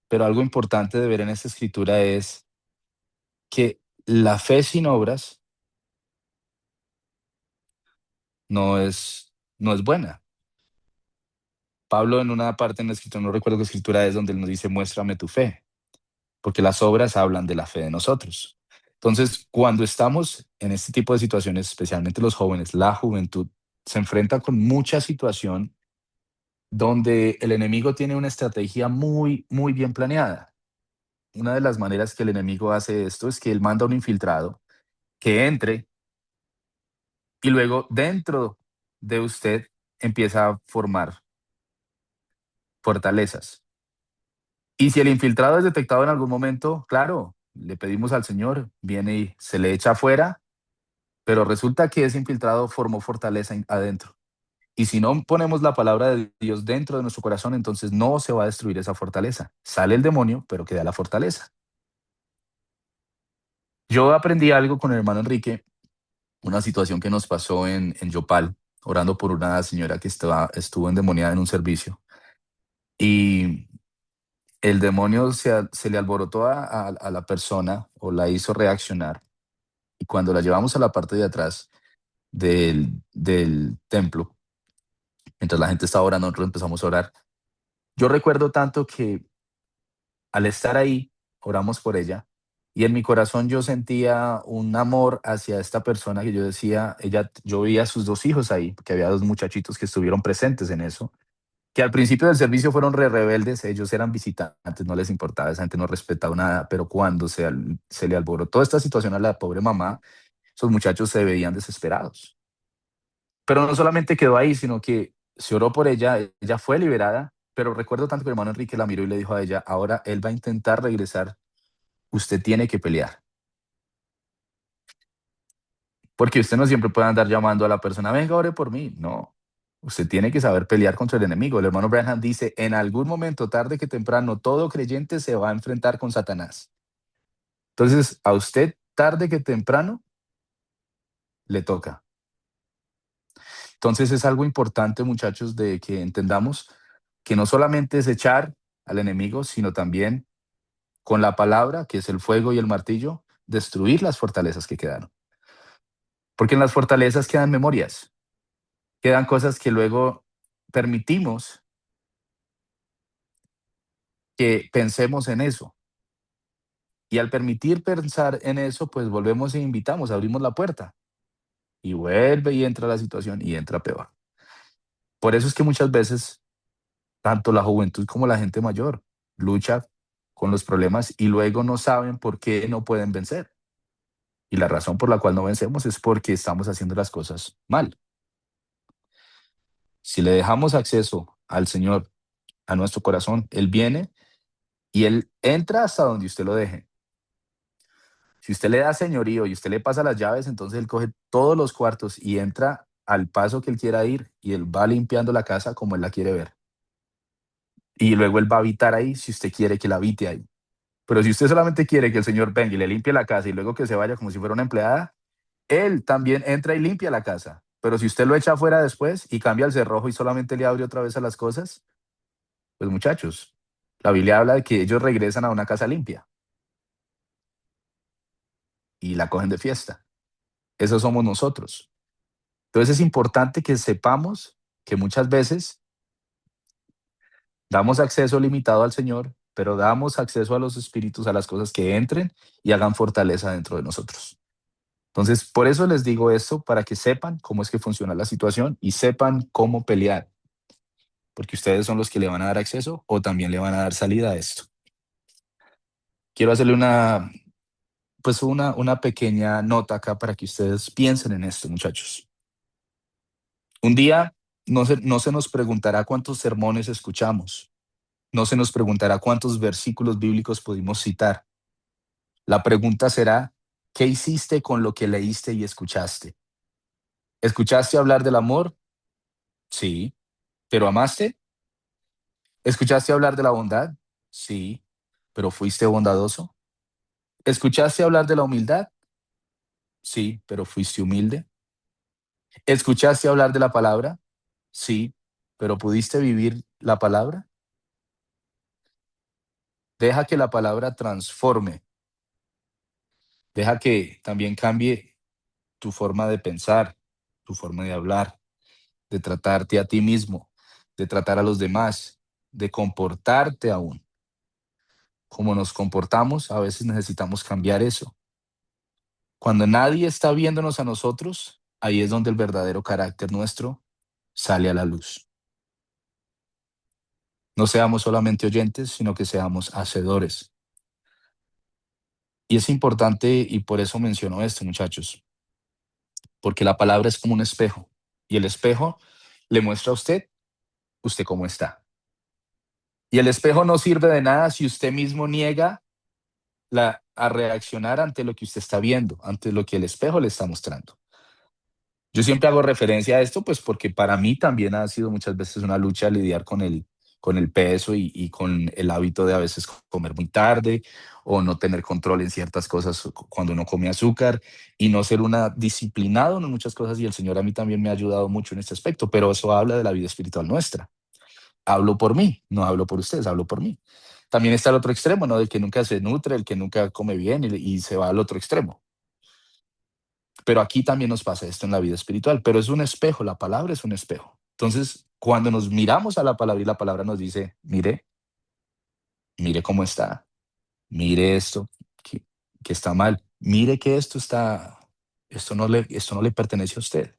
pero algo importante de ver en esta escritura es que la fe sin obras no es buena. Pablo en una parte en la escritura, no recuerdo qué escritura es, donde él nos dice, muéstrame tu fe, porque las obras hablan de la fe de nosotros. Entonces, cuando estamos en este tipo de situaciones, especialmente los jóvenes, la juventud, se enfrenta con mucha situación donde el enemigo tiene una estrategia muy, muy bien planeada. Una de las maneras que el enemigo hace esto es que él manda un infiltrado que entre y luego dentro de usted empieza a formar fortalezas. Y si el infiltrado es detectado en algún momento, claro, le pedimos al Señor, viene y se le echa afuera, pero resulta que ese infiltrado formó fortaleza adentro. Y si no ponemos la palabra de Dios dentro de nuestro corazón, entonces no se va a destruir esa fortaleza. Sale el demonio, pero queda la fortaleza. Yo aprendí algo con el hermano Enrique, una situación que nos pasó en Yopal, orando por una señora que estuvo endemoniada en un servicio. Y el demonio se le alborotó a la persona o la hizo reaccionar. Y cuando la llevamos a la parte de atrás del templo, mientras la gente estaba orando, nosotros empezamos a orar. Yo recuerdo tanto que al estar ahí, oramos por ella, y en mi corazón yo sentía un amor hacia esta persona que yo decía, yo veía a sus 2 hijos ahí, porque había 2 muchachitos que estuvieron presentes en eso, que al principio del servicio fueron rebeldes, ellos eran visitantes, no les importaba, esa gente no respetaba nada, pero cuando se le alborotó esta situación a la pobre mamá, esos muchachos se veían desesperados. Pero no solamente quedó ahí, sino que se oró por ella, ella fue liberada, Pero recuerdo tanto que el hermano Enrique la miró y le dijo a ella, ahora él va a intentar regresar, usted tiene que pelear. Porque usted no siempre puede andar llamando a la persona, venga, ore por mí. No, usted tiene que saber pelear contra el enemigo. El hermano Branham dice, en algún momento, tarde que temprano, todo creyente se va a enfrentar con Satanás. Entonces, a usted, tarde que temprano, le toca. Entonces, es algo importante, muchachos, de que entendamos que no solamente es echar al enemigo, sino también con la palabra, que es el fuego y el martillo, destruir las fortalezas que quedaron. Porque en las fortalezas quedan memorias, quedan cosas que luego permitimos que pensemos en eso. Y al permitir pensar en eso, pues volvemos e invitamos, abrimos la puerta y vuelve y entra la situación y entra peor. Por eso es que muchas veces, tanto la juventud como la gente mayor lucha con los problemas y luego no saben por qué no pueden vencer. Y la razón por la cual no vencemos es porque estamos haciendo las cosas mal. Si le dejamos acceso al Señor, a nuestro corazón, Él viene y Él entra hasta donde usted lo deje. Si usted le da señorío y usted le pasa las llaves, entonces Él coge todos los cuartos y entra al paso que Él quiera ir y Él va limpiando la casa como Él la quiere ver. Y luego Él va a habitar ahí si usted quiere que la habite ahí. Pero si usted solamente quiere que el Señor venga y le limpie la casa y luego que se vaya como si fuera una empleada, Él también entra y limpia la casa. Pero si usted lo echa afuera después y cambia el cerrojo y solamente le abre otra vez a las cosas, pues muchachos, la Biblia habla de que ellos regresan a una casa limpia y la cogen de fiesta. Esos somos nosotros. Entonces es importante que sepamos que muchas veces damos acceso limitado al Señor, pero damos acceso a los espíritus, a las cosas que entren y hagan fortaleza dentro de nosotros. Entonces, por eso les digo esto, para que sepan cómo es que funciona la situación y sepan cómo pelear, porque ustedes son los que le van a dar acceso o también le van a dar salida a esto. Quiero hacerle una pequeña nota acá para que ustedes piensen en esto, muchachos. Un día no se nos preguntará cuántos sermones escuchamos, no se nos preguntará cuántos versículos bíblicos pudimos citar. La pregunta será, ¿qué hiciste con lo que leíste y escuchaste? ¿Escuchaste hablar del amor? Sí. ¿Pero amaste? ¿Escuchaste hablar de la bondad? Sí. ¿Pero fuiste bondadoso? ¿Escuchaste hablar de la humildad? Sí. ¿Pero fuiste humilde? ¿Escuchaste hablar de la palabra? Sí. ¿Pero pudiste vivir la palabra? Deja que la palabra transforme. Deja que también cambie tu forma de pensar, tu forma de hablar, de tratarte a ti mismo, de tratar a los demás, de comportarte aún. Como nos comportamos, a veces necesitamos cambiar eso. Cuando nadie está viéndonos a nosotros, ahí es donde el verdadero carácter nuestro sale a la luz. No seamos solamente oyentes, sino que seamos hacedores. Y es importante, y por eso menciono esto, muchachos, porque la palabra es como un espejo, y el espejo le muestra a usted cómo está. Y el espejo no sirve de nada si usted mismo niega a reaccionar ante lo que usted está viendo, ante lo que el espejo le está mostrando. Yo siempre hago referencia a esto, pues porque para mí también ha sido muchas veces una lucha lidiar con el peso y con el hábito de a veces comer muy tarde o no tener control en ciertas cosas cuando uno come azúcar y no ser una disciplinado en muchas cosas. Y el Señor a mí también me ha ayudado mucho en este aspecto, pero eso habla de la vida espiritual nuestra. Hablo por mí, no hablo por ustedes, hablo por mí. También está el otro extremo, ¿no? Del que nunca se nutre, el que nunca come bien y se va al otro extremo. Pero aquí también nos pasa esto en la vida espiritual, pero es un espejo, la palabra es un espejo. Entonces, cuando nos miramos a la palabra y la palabra nos dice, mire cómo está, mire esto, que está mal, mire que esto no le pertenece a usted.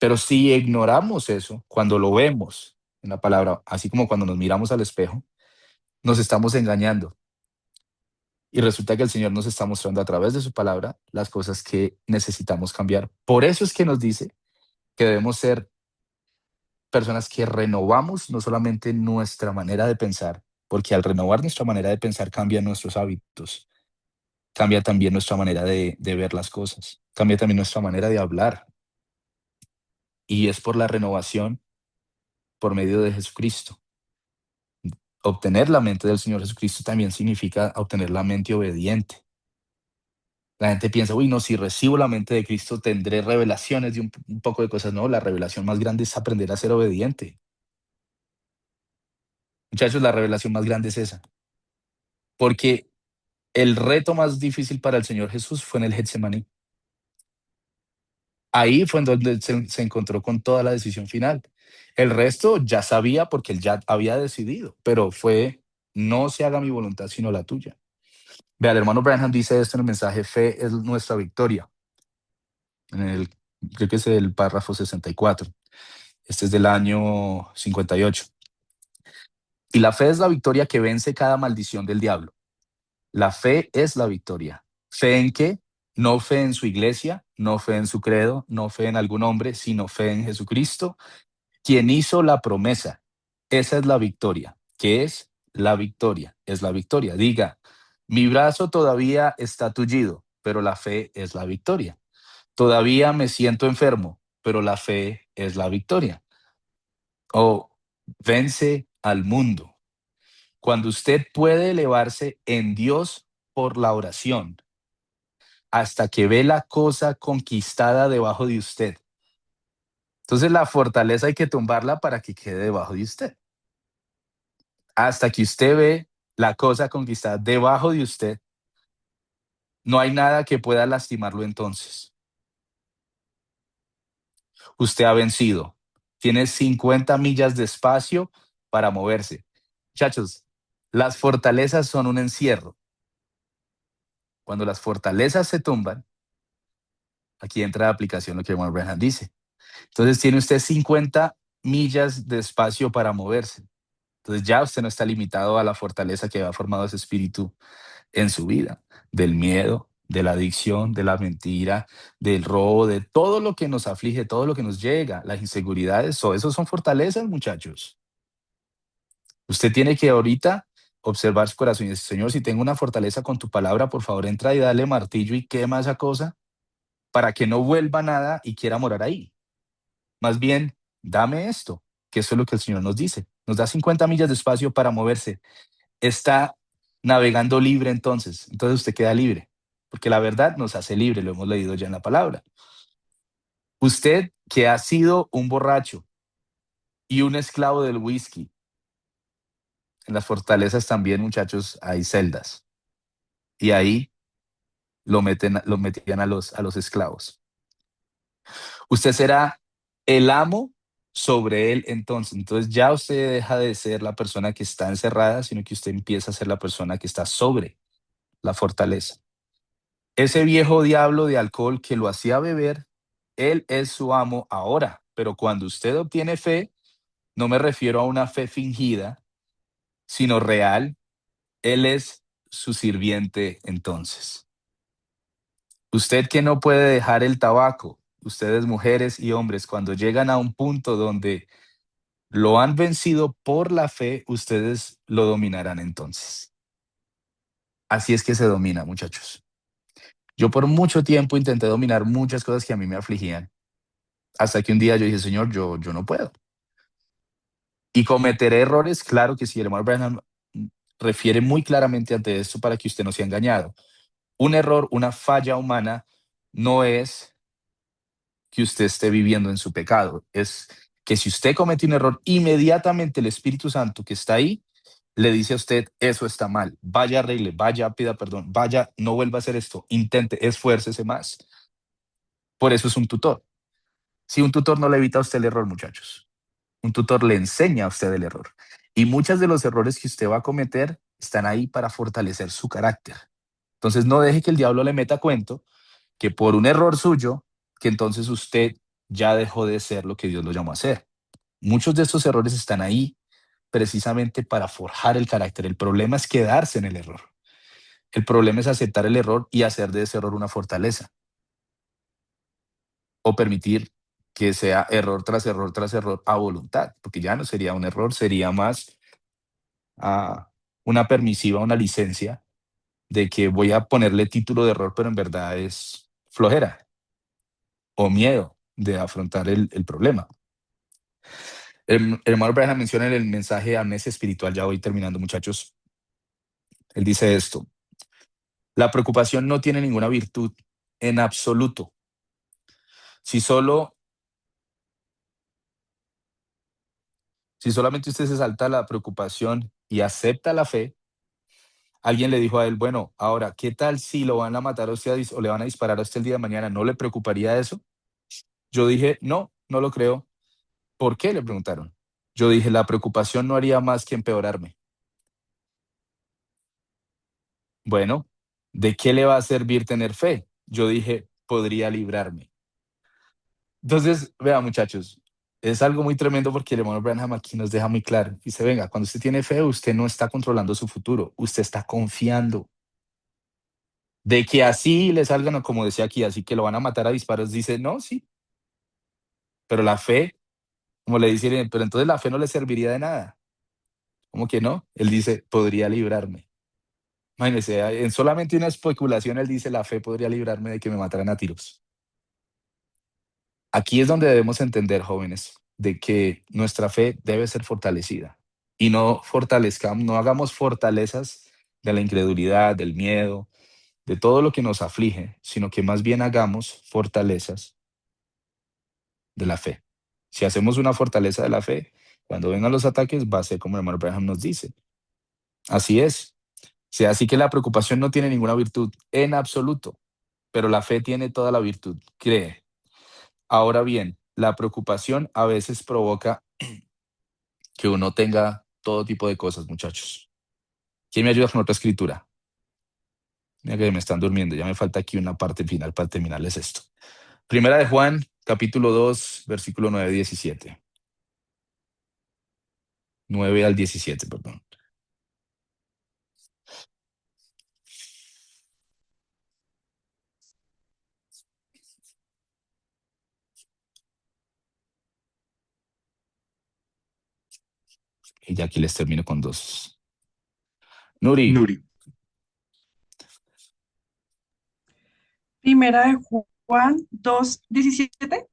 Pero si ignoramos eso, cuando lo vemos en la palabra, así como cuando nos miramos al espejo, nos estamos engañando. Y resulta que el Señor nos está mostrando a través de su palabra las cosas que necesitamos cambiar. Por eso es que nos dice que debemos ser personas que renovamos no solamente nuestra manera de pensar, porque al renovar nuestra manera de pensar cambian nuestros hábitos, cambia también nuestra manera de ver las cosas, cambia también nuestra manera de hablar. Y es por la renovación por medio de Jesucristo. Obtener la mente del Señor Jesucristo también significa obtener la mente obediente. La gente piensa, uy, no, si recibo la mente de Cristo tendré revelaciones de un poco de cosas. No, la revelación más grande es aprender a ser obediente. Muchachos, la revelación más grande es esa. Porque el reto más difícil para el Señor Jesús fue en el Getsemaní. Ahí fue en donde se encontró con toda la decisión final. El resto ya sabía porque él ya había decidido, pero fue, no se haga mi voluntad sino la tuya. Vea, el hermano Branham dice esto en el mensaje Fe es nuestra victoria. Creo que es el párrafo 64. Este es del año 58. Y la fe es la victoria que vence cada maldición del diablo. La fe es la victoria. ¿Fe en qué? No fe en su iglesia, no fe en su credo, no fe en algún hombre, sino fe en Jesucristo, quien hizo la promesa. Esa es la victoria. ¿Qué es? La victoria. Es la victoria. Diga, mi brazo todavía está tullido, pero la fe es la victoria. Todavía me siento enfermo, pero la fe es la victoria. O vence al mundo. Cuando usted puede elevarse en Dios por la oración, hasta que ve la cosa conquistada debajo de usted. Entonces la fortaleza hay que tumbarla para que quede debajo de usted. Hasta que usted ve la cosa conquistada debajo de usted, no hay nada que pueda lastimarlo entonces. Usted ha vencido. Tiene 50 millas de espacio para moverse. Muchachos, las fortalezas son un encierro. Cuando las fortalezas se tumban, aquí entra la aplicación lo que Juan Branham dice. Entonces tiene usted 50 millas de espacio para moverse. Entonces ya usted no está limitado a la fortaleza que ha formado ese espíritu en su vida, del miedo, de la adicción, de la mentira, del robo, de todo lo que nos aflige, todo lo que nos llega, las inseguridades, esos son fortalezas, muchachos. Usted tiene que ahorita observar su corazón y decir, Señor, si tengo una fortaleza con tu palabra, por favor entra y dale martillo y quema esa cosa para que no vuelva nada y quiera morar ahí. Más bien, dame esto, que eso es lo que el Señor nos dice. Nos da 50 millas de espacio para moverse. Está navegando libre entonces usted queda libre, porque la verdad nos hace libre, lo hemos leído ya en la palabra. Usted que ha sido un borracho y un esclavo del whisky, en las fortalezas también, muchachos, hay celdas, y ahí lo metían a los esclavos. Usted será el amo sobre él entonces ya usted deja de ser la persona que está encerrada, sino que usted empieza a ser la persona que está sobre la fortaleza. Ese viejo diablo de alcohol que lo hacía beber, él es su amo ahora, pero cuando usted obtiene fe, no me refiero a una fe fingida, sino real, él es su sirviente entonces. Usted que no puede dejar el tabaco, ustedes mujeres y hombres, cuando llegan a un punto donde lo han vencido por la fe, ustedes lo dominarán entonces. Así es que se domina, muchachos. Yo por mucho tiempo intenté dominar muchas cosas que a mí me afligían, hasta que un día yo dije, Señor, yo no puedo. Y cometeré errores, claro que sí, el hermano Branham refiere muy claramente ante esto para que usted no sea engañado. Un error, una falla humana, no es que usted esté viviendo en su pecado, es que si usted comete un error, inmediatamente el Espíritu Santo que está ahí le dice a usted, eso está mal, vaya, arregle, vaya, pida perdón, vaya, no vuelva a hacer esto, intente, esfuércese más. Por eso es un tutor. Si un tutor no le evita a usted el error, muchachos, un tutor le enseña a usted el error. Y muchos de los errores que usted va a cometer están ahí para fortalecer su carácter. Entonces no deje que el diablo le meta cuento que por un error suyo, que entonces usted ya dejó de ser lo que Dios lo llamó a ser. Muchos de estos errores están ahí precisamente para forjar el carácter. El problema es quedarse en el error. El problema es aceptar el error y hacer de ese error una fortaleza. O permitir que sea error tras error tras error a voluntad, porque ya no sería un error, sería más una permisiva, una licencia de que voy a ponerle título de error, pero en verdad es flojera o miedo de afrontar el problema. El hermano Branham menciona en el mensaje de amnesia espiritual, ya voy terminando, muchachos. Él dice esto: la preocupación no tiene ninguna virtud en absoluto. Si solamente usted se salta la preocupación y acepta la fe, alguien le dijo a él, bueno, ahora, ¿qué tal si lo van a matar a usted o le van a disparar a usted el día de mañana? ¿No le preocuparía eso? Yo dije, no, no lo creo. ¿Por qué? Le preguntaron. Yo dije, la preocupación no haría más que empeorarme. Bueno, ¿de qué le va a servir tener fe? Yo dije, podría librarme. Entonces, vean, muchachos, es algo muy tremendo porque el hermano Branham aquí nos deja muy claro. Dice, venga, cuando usted tiene fe, usted no está controlando su futuro, usted está confiando. De que así le salgan, o como decía aquí, así que lo van a matar a disparos, dice, no, sí. Pero la fe, como le dicen, pero entonces la fe no le serviría de nada. ¿Cómo que no? Él dice, podría librarme. Imagínense, en solamente una especulación, él dice, la fe podría librarme de que me mataran a tiros. Aquí es donde debemos entender, jóvenes, de que nuestra fe debe ser fortalecida y no hagamos fortalezas de la incredulidad, del miedo, de todo lo que nos aflige, sino que más bien hagamos fortalezas de la fe. Si hacemos una fortaleza de la fe, cuando vengan los ataques va a ser como el hermano Abraham nos dice. Así es. O sea, así que la preocupación no tiene ninguna virtud en absoluto, pero la fe tiene toda la virtud, cree. Ahora bien, la preocupación a veces provoca que uno tenga todo tipo de cosas, muchachos. ¿Quién me ayuda con otra escritura? Mira que me están durmiendo, ya me falta aquí una parte final para terminarles esto. Primera de Juan, capítulo 2, versículo 9-17. 9 al 17, perdón. Y ya aquí les termino con dos. Nuri. Primera de Juan 2:17.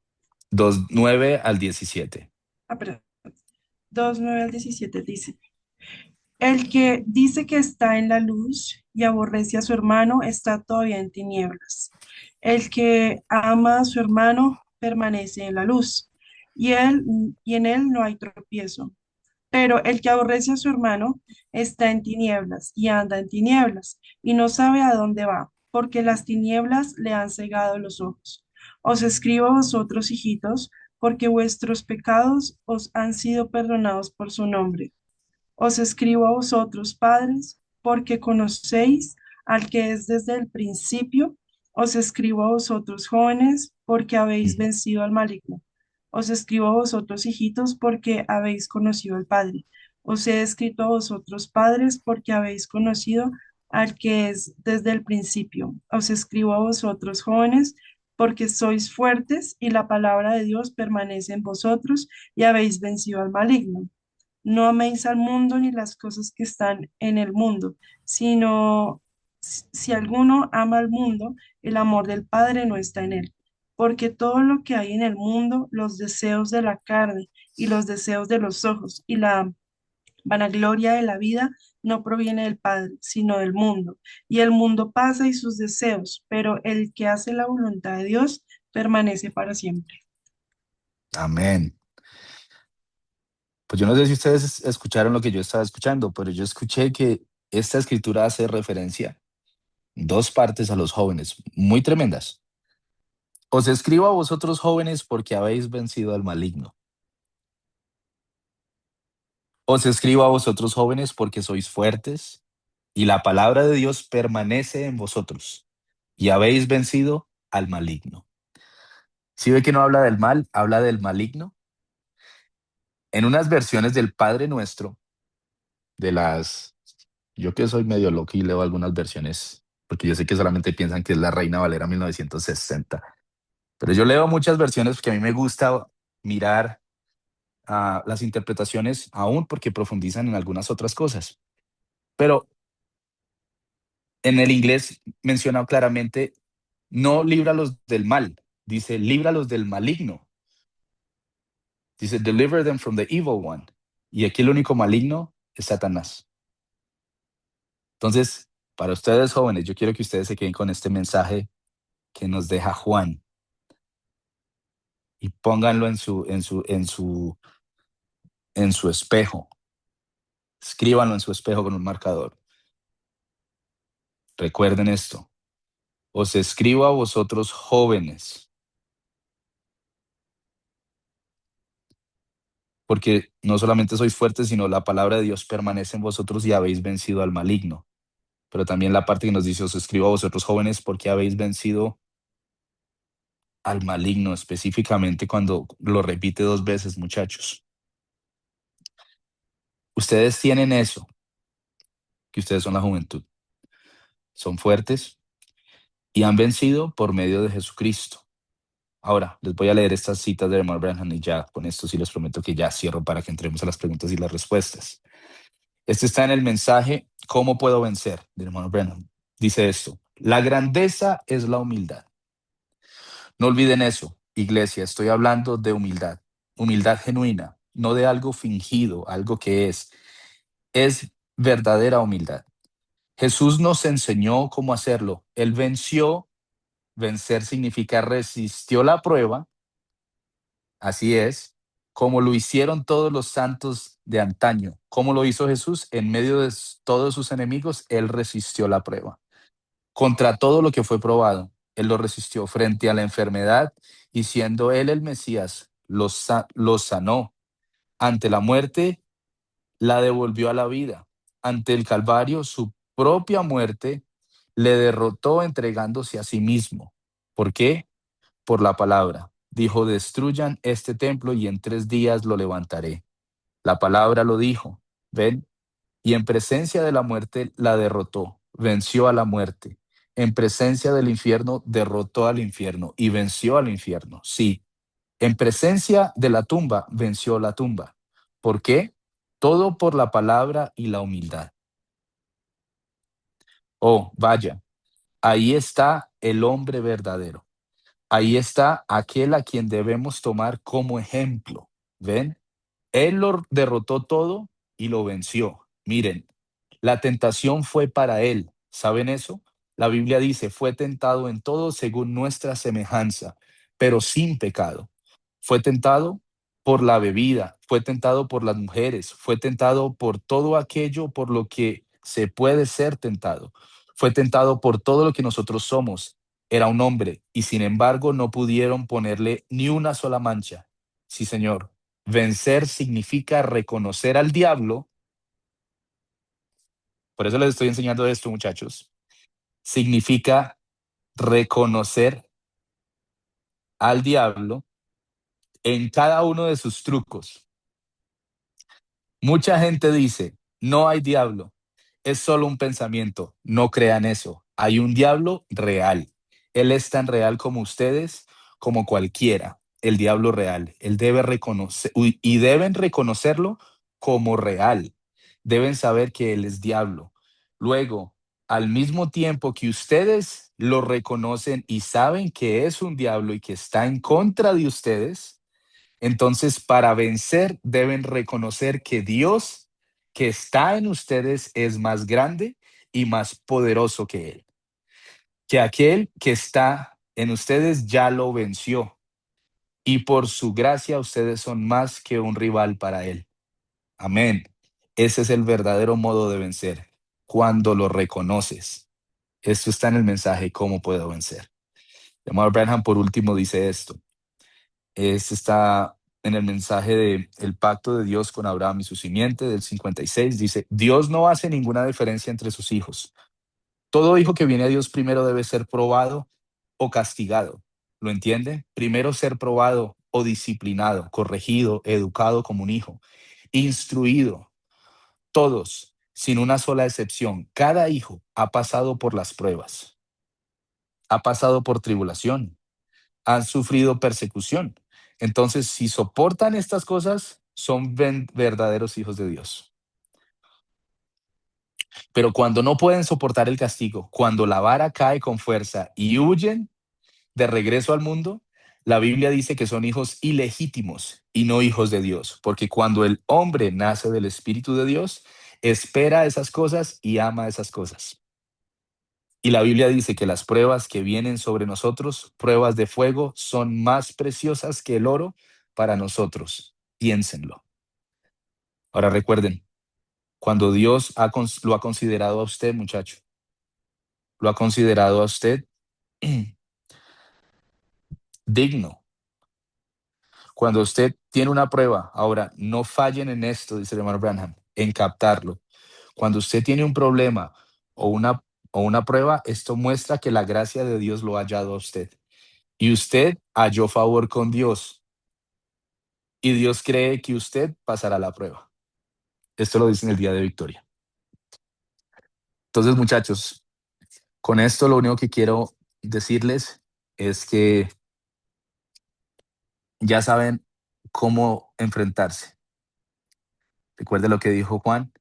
2, 9 al 17. Perdón. 2:9 al 17 dice: el que dice que está en la luz y aborrece a su hermano está todavía en tinieblas. El que ama a su hermano permanece en la luz y en él no hay tropiezo. Pero el que aborrece a su hermano está en tinieblas y anda en tinieblas y no sabe a dónde va, porque las tinieblas le han cegado los ojos. Os escribo a vosotros, hijitos, porque vuestros pecados os han sido perdonados por su nombre. Os escribo a vosotros, padres, porque conocéis al que es desde el principio. Os escribo a vosotros, jóvenes, porque habéis vencido al maligno. Os escribo a vosotros, hijitos, porque habéis conocido al Padre. Os he escrito a vosotros, padres, porque habéis conocido al que es desde el principio. Os escribo a vosotros, jóvenes, porque sois fuertes y la palabra de Dios permanece en vosotros y habéis vencido al maligno. No améis al mundo ni las cosas que están en el mundo, sino si alguno ama al mundo, el amor del Padre no está en él. Porque todo lo que hay en el mundo, los deseos de la carne y los deseos de los ojos y la vanagloria de la vida, no proviene del Padre, sino del mundo. Y el mundo pasa y sus deseos, pero el que hace la voluntad de Dios permanece para siempre. Amén. Pues yo no sé si ustedes escucharon lo que yo estaba escuchando, pero yo escuché que esta escritura hace referencia en dos partes a los jóvenes, muy tremendas. Os escribo a vosotros jóvenes porque habéis vencido al maligno. Os escribo a vosotros jóvenes porque sois fuertes y la palabra de Dios permanece en vosotros y habéis vencido al maligno. ¿Sí ve que no habla del mal, habla del maligno? En unas versiones del Padre Nuestro, yo que soy medio loco y leo algunas versiones, porque yo sé que solamente piensan que es la Reina Valera 1960. Pero yo leo muchas versiones porque a mí me gusta mirar las interpretaciones aún porque profundizan en algunas otras cosas. Pero en el inglés menciona claramente, no líbralos del mal, dice líbralos del maligno. Dice, deliver them from the evil one. Y aquí el único maligno es Satanás. Entonces, para ustedes jóvenes, yo quiero que ustedes se queden con este mensaje que nos deja Juan y pónganlo en su espejo. Escríbanlo en su espejo con un marcador. Recuerden esto. Os escribo a vosotros jóvenes, porque no solamente sois fuertes, sino la palabra de Dios permanece en vosotros y habéis vencido al maligno. Pero también la parte que nos dice, os escribo a vosotros jóvenes porque habéis vencido al maligno, específicamente cuando lo repite 2 veces, muchachos. Ustedes tienen eso, que ustedes son la juventud. Son fuertes y han vencido por medio de Jesucristo. Ahora, les voy a leer estas citas de hermano Branham y ya con esto sí les prometo que ya cierro para que entremos a las preguntas y las respuestas. Este está en el mensaje ¿Cómo puedo vencer? De hermano Branham. Dice esto: la grandeza es la humildad. No olviden eso, iglesia, estoy hablando de humildad. Humildad genuina, no de algo fingido, algo que es verdadera humildad. Jesús nos enseñó cómo hacerlo. Él venció. Vencer significa resistió la prueba. Así es, como lo hicieron todos los santos de antaño. ¿Cómo lo hizo Jesús? En medio de todos sus enemigos, Él resistió la prueba. Contra todo lo que fue probado, Él lo resistió frente a la enfermedad y siendo Él el Mesías, los sanó. Ante la muerte, la devolvió a la vida. Ante el Calvario, su propia muerte le derrotó entregándose a sí mismo. ¿Por qué? Por la palabra. Dijo, destruyan este templo y en 3 días lo levantaré. La palabra lo dijo, ven, y en presencia de la muerte la derrotó, venció a la muerte. En presencia del infierno derrotó al infierno y venció al infierno. Sí, en presencia de la tumba venció la tumba. ¿Por qué? Todo por la palabra y la humildad. Oh, vaya, ahí está el hombre verdadero. Ahí está aquel a quien debemos tomar como ejemplo. ¿Ven? Él lo derrotó todo y lo venció. Miren, la tentación fue para él. ¿Saben eso? La Biblia dice, fue tentado en todo según nuestra semejanza, pero sin pecado. Fue tentado por la bebida, fue tentado por las mujeres, fue tentado por todo aquello por lo que se puede ser tentado. Fue tentado por todo lo que nosotros somos. Era un hombre y sin embargo no pudieron ponerle ni una sola mancha. Sí, Señor. Vencer significa reconocer al diablo. Por eso les estoy enseñando esto, muchachos. Significa reconocer al diablo en cada uno de sus trucos. Mucha gente dice, no hay diablo, es solo un pensamiento. No crean eso. Hay un diablo real. Él es tan real como ustedes, como cualquiera. El diablo real. Él debe reconocer y deben reconocerlo como real. Deben saber que él es diablo. Luego, al mismo tiempo que ustedes lo reconocen y saben que es un diablo y que está en contra de ustedes, entonces para vencer deben reconocer que Dios que está en ustedes es más grande y más poderoso que él. Que aquel que está en ustedes ya lo venció y por su gracia ustedes son más que un rival para él. Amén. Ese es el verdadero modo de vencer, cuando lo reconoces. Esto está en el mensaje, ¿cómo puedo vencer? Llamado Branham, por último, dice esto. Este está en el mensaje de el pacto de Dios con Abraham y su simiente del 56. Dice, Dios no hace ninguna diferencia entre sus hijos. Todo hijo que viene a Dios primero debe ser probado o castigado. ¿Lo entiende? Primero ser probado o disciplinado, corregido, educado como un hijo, instruido. Todos, sin una sola excepción, cada hijo ha pasado por las pruebas, ha pasado por tribulación, han sufrido persecución. Entonces, si soportan estas cosas, son verdaderos hijos de Dios. Pero cuando no pueden soportar el castigo, cuando la vara cae con fuerza y huyen de regreso al mundo, la Biblia dice que son hijos ilegítimos y no hijos de Dios, porque cuando el hombre nace del Espíritu de Dios, espera esas cosas y ama esas cosas. Y la Biblia dice que las pruebas que vienen sobre nosotros, pruebas de fuego, son más preciosas que el oro para nosotros. Piénsenlo. Ahora recuerden, cuando Dios lo ha considerado a usted, muchacho, lo ha considerado a usted digno. Cuando usted tiene una prueba, ahora no fallen en esto, dice el hermano Branham, en captarlo. Cuando usted tiene un problema o una prueba, esto muestra que la gracia de Dios lo ha hallado a usted. Y usted halló favor con Dios. Y Dios cree que usted pasará la prueba. Esto lo dice en el día de victoria. Entonces, muchachos, con esto lo único que quiero decirles es que ya saben cómo enfrentarse. Recuerde lo que dijo Juan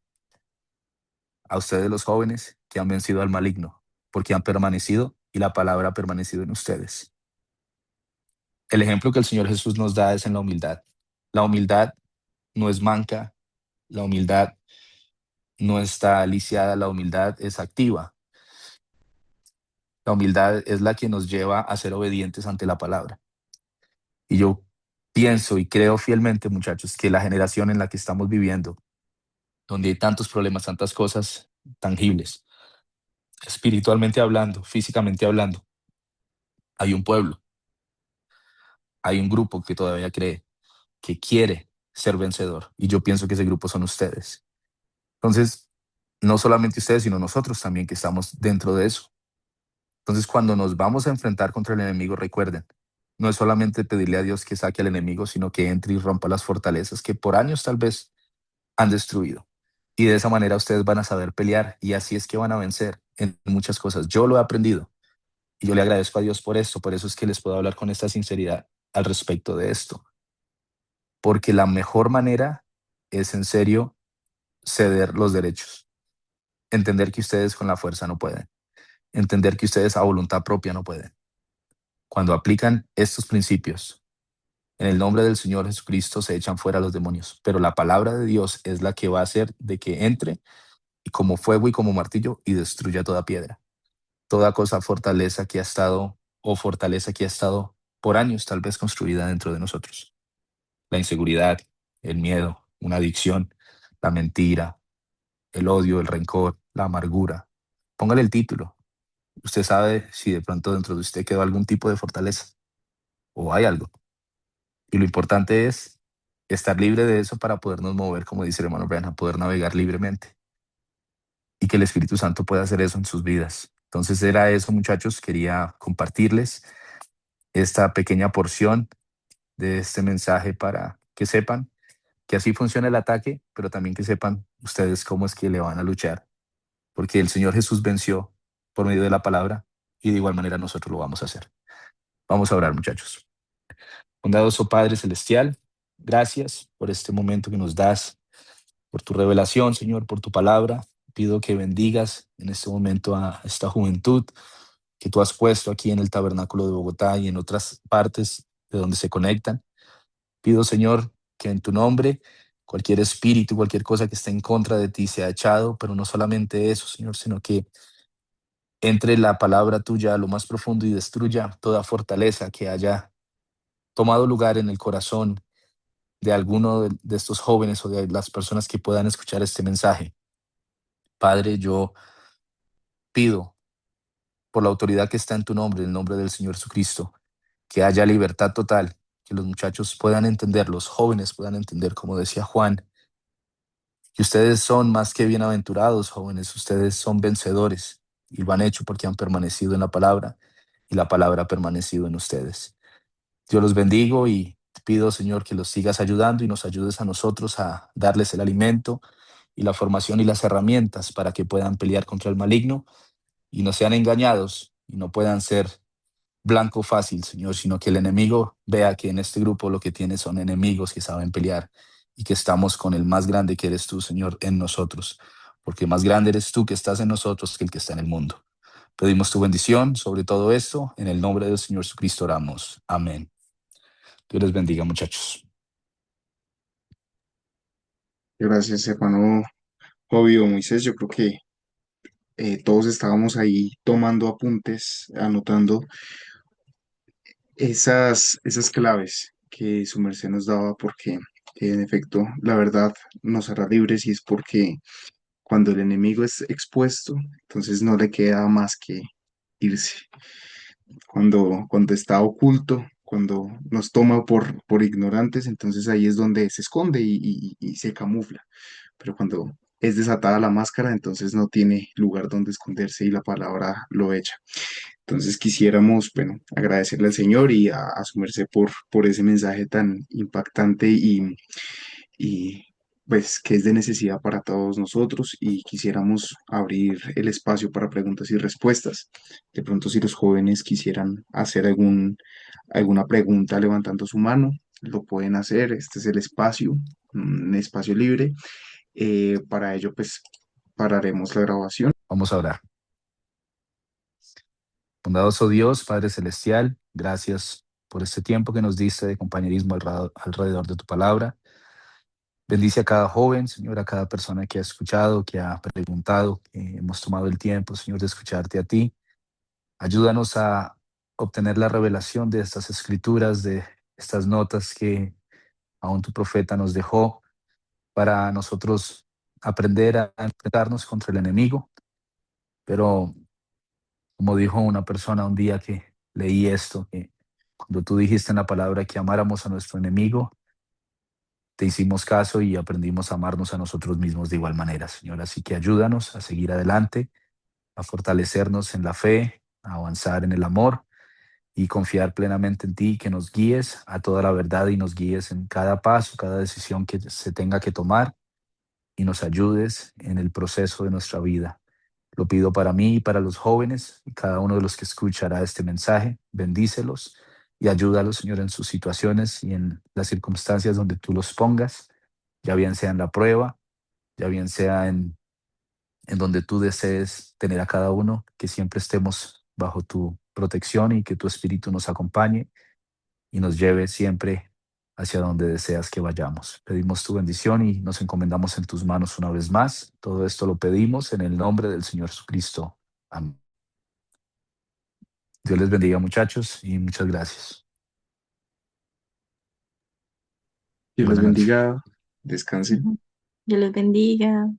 a ustedes los jóvenes que han vencido al maligno, porque han permanecido y la palabra ha permanecido en ustedes. El ejemplo que el Señor Jesús nos da es en la humildad. La humildad no es manca, la humildad no está lisiada, la humildad es activa. La humildad es la que nos lleva a ser obedientes ante la palabra. Y yo pienso y creo fielmente, muchachos, que la generación en la que estamos viviendo, donde hay tantos problemas, tantas cosas tangibles, espiritualmente hablando, físicamente hablando, hay un pueblo, hay un grupo que todavía cree, que quiere ser vencedor. Y yo pienso que ese grupo son ustedes. Entonces, no solamente ustedes, sino nosotros también que estamos dentro de eso. Entonces, cuando nos vamos a enfrentar contra el enemigo, recuerden, no es solamente pedirle a Dios que saque al enemigo, sino que entre y rompa las fortalezas que por años tal vez han destruido. Y de esa manera ustedes van a saber pelear y así es que van a vencer en muchas cosas. Yo lo he aprendido y yo le agradezco a Dios por esto. Por eso es que les puedo hablar con esta sinceridad al respecto de esto. Porque la mejor manera es en serio ceder los derechos. Entender que ustedes con la fuerza no pueden. Entender que ustedes a voluntad propia no pueden. Cuando aplican estos principios, en el nombre del Señor Jesucristo se echan fuera los demonios. Pero la palabra de Dios es la que va a hacer de que entre y como fuego y como martillo y destruya toda piedra. Toda cosa fortaleza que ha estado o fortaleza que ha estado por años tal vez construida dentro de nosotros. La inseguridad, el miedo, una adicción, la mentira, el odio, el rencor, la amargura. Póngale el título. Usted sabe si de pronto dentro de usted quedó algún tipo de fortaleza o hay algo. Y lo importante es estar libre de eso para podernos mover, como dice el hermano Branham, poder navegar libremente. Y que el Espíritu Santo pueda hacer eso en sus vidas. Entonces era eso, muchachos. Quería compartirles esta pequeña porción de este mensaje para que sepan que así funciona el ataque, pero también que sepan ustedes cómo es que le van a luchar. Porque el Señor Jesús venció por medio de la palabra y de igual manera nosotros lo vamos a hacer. Vamos a orar, muchachos. Bondadoso Padre Celestial, gracias por este momento que nos das, por tu revelación, Señor, por tu palabra. Pido que bendigas en este momento a esta juventud que tú has puesto aquí en el Tabernáculo de Bogotá y en otras partes de donde se conectan. Pido, Señor, que en tu nombre cualquier espíritu, cualquier cosa que esté en contra de ti sea echado, pero no solamente eso, Señor, sino que entre la palabra tuya a lo más profundo y destruya toda fortaleza que haya tomado lugar en el corazón de alguno de estos jóvenes o de las personas que puedan escuchar este mensaje. Padre, yo pido por la autoridad que está en tu nombre, en el nombre del Señor Jesucristo, que haya libertad total, que los muchachos puedan entender, los jóvenes puedan entender, como decía Juan, que ustedes son más que bienaventurados, jóvenes, ustedes son vencedores y lo han hecho porque han permanecido en la palabra y la palabra ha permanecido en ustedes. Yo los bendigo y te pido, Señor, que los sigas ayudando y nos ayudes a nosotros a darles el alimento y la formación y las herramientas para que puedan pelear contra el maligno y no sean engañados y no puedan ser blanco fácil, Señor, sino que el enemigo vea que en este grupo lo que tiene son enemigos que saben pelear y que estamos con el más grande que eres tú, Señor, en nosotros, porque más grande eres tú que estás en nosotros que el que está en el mundo. Pedimos tu bendición sobre todo esto. En el nombre del Señor Jesucristo oramos. Amén. Dios les bendiga, muchachos. Gracias, hermano Obvio, Moisés. Yo creo que todos estábamos ahí tomando apuntes, anotando esas claves que su merced nos daba, porque en efecto, la verdad nos hará libres y es porque cuando el enemigo es expuesto, entonces no le queda más que irse. Cuando está oculto, cuando nos toma por ignorantes, entonces ahí es donde se esconde y se camufla. Pero cuando es desatada la máscara, entonces no tiene lugar donde esconderse y la palabra lo echa. Entonces quisiéramos, bueno, agradecerle al Señor y a su merced por ese mensaje tan impactante y pues que es de necesidad para todos nosotros y quisiéramos abrir el espacio para preguntas y respuestas. De pronto si los jóvenes quisieran hacer alguna pregunta levantando su mano, lo pueden hacer. Este es el espacio, un espacio libre. Para ello, pues pararemos la grabación. Vamos a orar. Bondadoso Dios, Padre Celestial, gracias por este tiempo que nos diste de compañerismo alrededor de tu palabra. Bendice a cada joven, Señor, a cada persona que ha escuchado, que ha preguntado, que hemos tomado el tiempo, Señor, de escucharte a ti. Ayúdanos a obtener la revelación de estas escrituras, de estas notas que aún tu profeta nos dejó para nosotros aprender a enfrentarnos contra el enemigo. Pero como dijo una persona un día que leí esto, que cuando tú dijiste en la palabra que amáramos a nuestro enemigo, te hicimos caso y aprendimos a amarnos a nosotros mismos de igual manera, Señor. Así que ayúdanos a seguir adelante, a fortalecernos en la fe, a avanzar en el amor y confiar plenamente en ti, que nos guíes a toda la verdad y nos guíes en cada paso, cada decisión que se tenga que tomar y nos ayudes en el proceso de nuestra vida. Lo pido para mí y para los jóvenes y cada uno de los que escuchará este mensaje. Bendícelos y ayúdalos, Señor, en sus situaciones y en las circunstancias donde tú los pongas, ya bien sea en la prueba, ya bien sea en donde tú desees tener a cada uno, que siempre estemos bajo tu protección y que tu espíritu nos acompañe y nos lleve siempre hacia donde deseas que vayamos. Pedimos tu bendición y nos encomendamos en tus manos una vez más. Todo esto lo pedimos en el nombre del Señor Jesucristo. Amén. Dios les bendiga, muchachos, y muchas gracias. Dios les Buenas noches. bendiga. Descansen. Dios los bendiga.